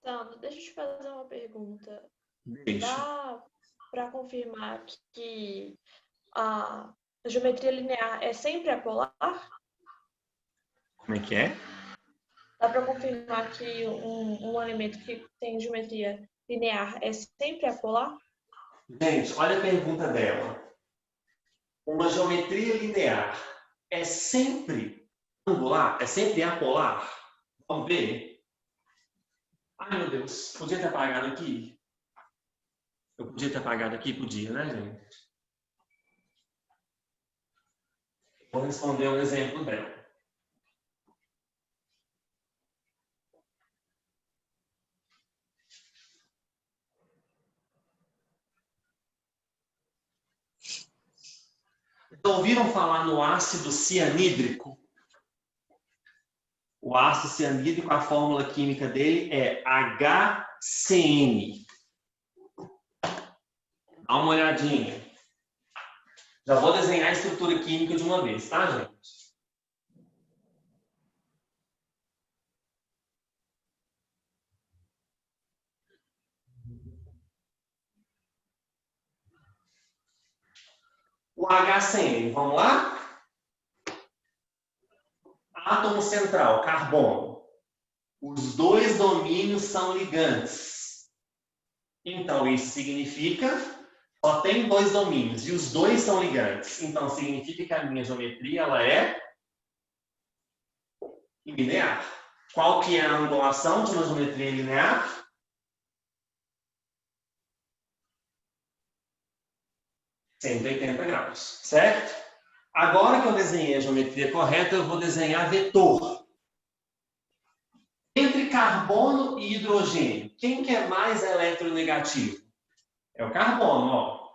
Sandro, deixa eu te fazer uma pergunta. Deixa. Dá para confirmar que a geometria linear é sempre apolar? Como é que é? Dá para confirmar que um elemento que tem geometria linear é sempre apolar? Gente, olha a pergunta dela. Uma geometria linear é sempre angular? É sempre apolar? Vamos ver? Ai, meu Deus, podia ter apagado aqui? Eu podia ter apagado aqui? Podia, né, gente? Vou responder um exemplo dela. Já ouviram falar no ácido cianídrico? O ácido cianídrico, a fórmula química dele é HCN. Dá uma olhadinha. Já vou desenhar a estrutura química de uma vez, tá, gente? O HCN, vamos lá? Átomo central, carbono. Os dois domínios são ligantes. Então, isso significa só tem dois domínios e os dois são ligantes. Então, significa que a minha geometria ela é linear. Qual que é a angulação de uma geometria linear? (180 graus), certo? Agora que eu desenhei a geometria correta, eu vou desenhar vetor. Entre carbono e hidrogênio, quem que é mais eletronegativo? É o carbono, ó.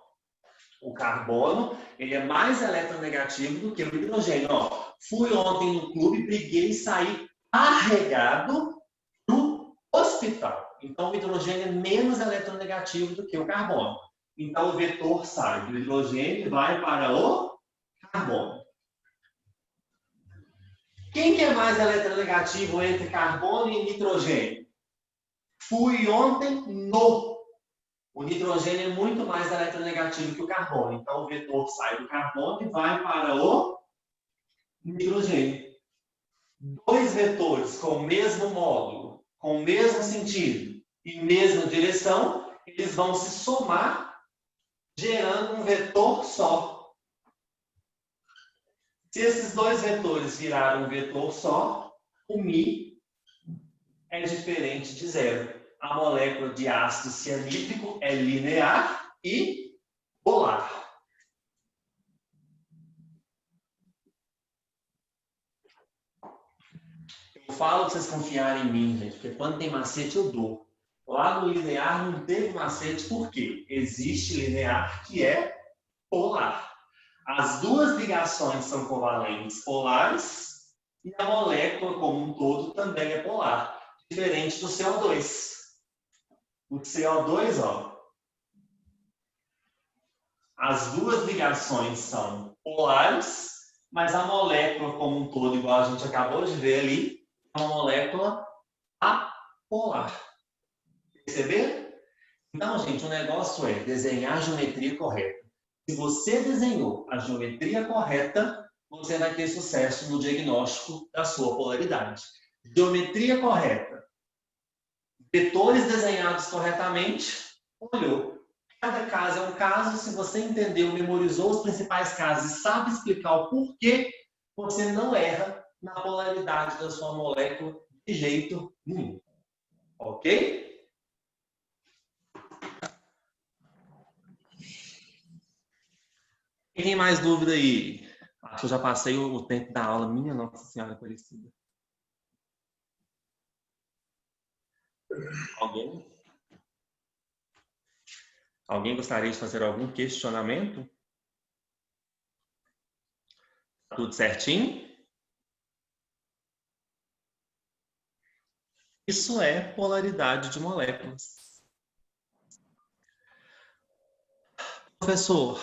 O carbono, ele é mais eletronegativo do que o hidrogênio, ó. Fui ontem no clube, briguei e saí carregado do hospital. Então, o hidrogênio é menos eletronegativo do que o carbono. Então, o vetor sai do hidrogênio e vai para o carbono. Quem que é mais eletronegativo entre carbono e nitrogênio? Fui ontem no. O nitrogênio é muito mais eletronegativo que o carbono. Então, o vetor sai do carbono e vai para o nitrogênio. Dois vetores com o mesmo módulo, com o mesmo sentido e mesma direção, eles vão se somar, gerando um vetor só. Se esses dois vetores viraram um vetor só, o μ é diferente de zero. A molécula de ácido cianídrico é linear e polar. Eu falo para vocês confiarem em mim, gente, porque quando tem macete eu dou. Lá no linear não teve macete, por quê? Existe linear que é polar. As duas ligações são covalentes polares e a molécula como um todo também é polar, diferente do CO2. O CO2, ó, as duas ligações são polares, mas a molécula como um todo, igual a gente acabou de ver ali, é uma molécula apolar. Perceberam? Então, gente, o negócio é desenhar a geometria correta. Se você desenhou a geometria correta, você vai ter sucesso no diagnóstico da sua polaridade. Geometria correta. Vetores desenhados corretamente. Olhou. Cada caso é um caso. Se você entendeu, memorizou os principais casos e sabe explicar o porquê, você não erra na polaridade da sua molécula de jeito nenhum. Ok? Quem tem mais dúvida aí? Acho que eu já passei o tempo da aula. Minha Nossa Senhora Aparecida. Alguém? Alguém gostaria de fazer algum questionamento? Tudo certinho? Isso é polaridade de moléculas. Professor,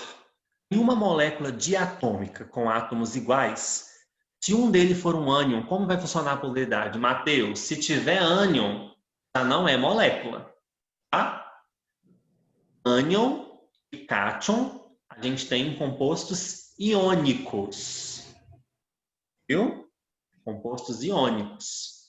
em uma molécula diatômica com átomos iguais, se um deles for um ânion, como vai funcionar a polaridade? Mateus, se tiver ânion, já não é molécula. Tá? Ânion e cátion, a gente tem compostos iônicos. Viu? Compostos iônicos.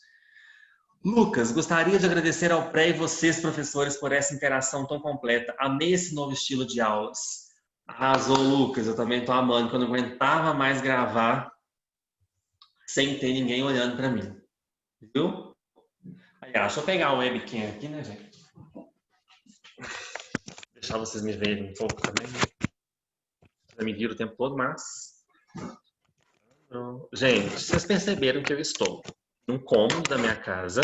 Lucas, gostaria de agradecer ao Pré e vocês, professores, por essa interação tão completa. Amei esse novo estilo de aulas. Arrasou, Lucas. Eu também estou amando, que eu não aguentava mais gravar sem ter ninguém olhando para mim. Viu? Aliás, deixa eu pegar o webcam aqui, né, gente? Deixar vocês me verem um pouco também. Eu me viro o tempo todo, mas... Gente, vocês perceberam que eu estou num cômodo da minha casa.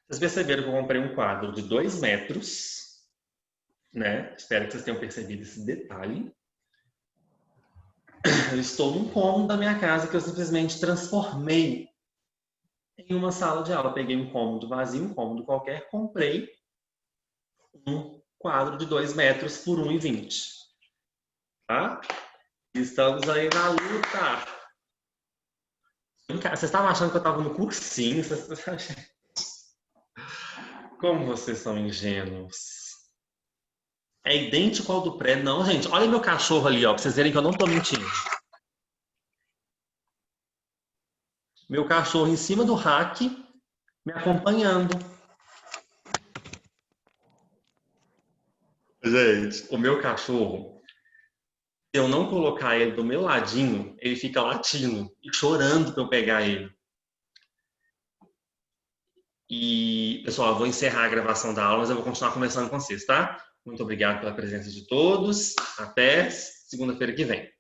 Vocês perceberam que eu comprei um quadro de 2 metros, né? Espero que vocês tenham percebido esse detalhe. Eu estou num cômodo da minha casa que eu simplesmente transformei em uma sala de aula. Peguei um cômodo vazio, um cômodo qualquer, comprei um quadro de 2 metros por 1,20. tá? Estamos aí na luta. Vocês estavam achando que eu estava no cursinho? Como vocês são ingênuos. É idêntico ao do pré. Não, gente. Olha meu cachorro ali, ó, pra vocês verem que eu não tô mentindo. Meu cachorro em cima do rack, me acompanhando. Gente, o meu cachorro, se eu não colocar ele do meu ladinho, ele fica latindo e chorando para eu pegar ele. E, pessoal, eu vou encerrar a gravação da aula, mas eu vou continuar conversando com vocês, tá? Muito obrigado pela presença de todos. Até segunda-feira que vem.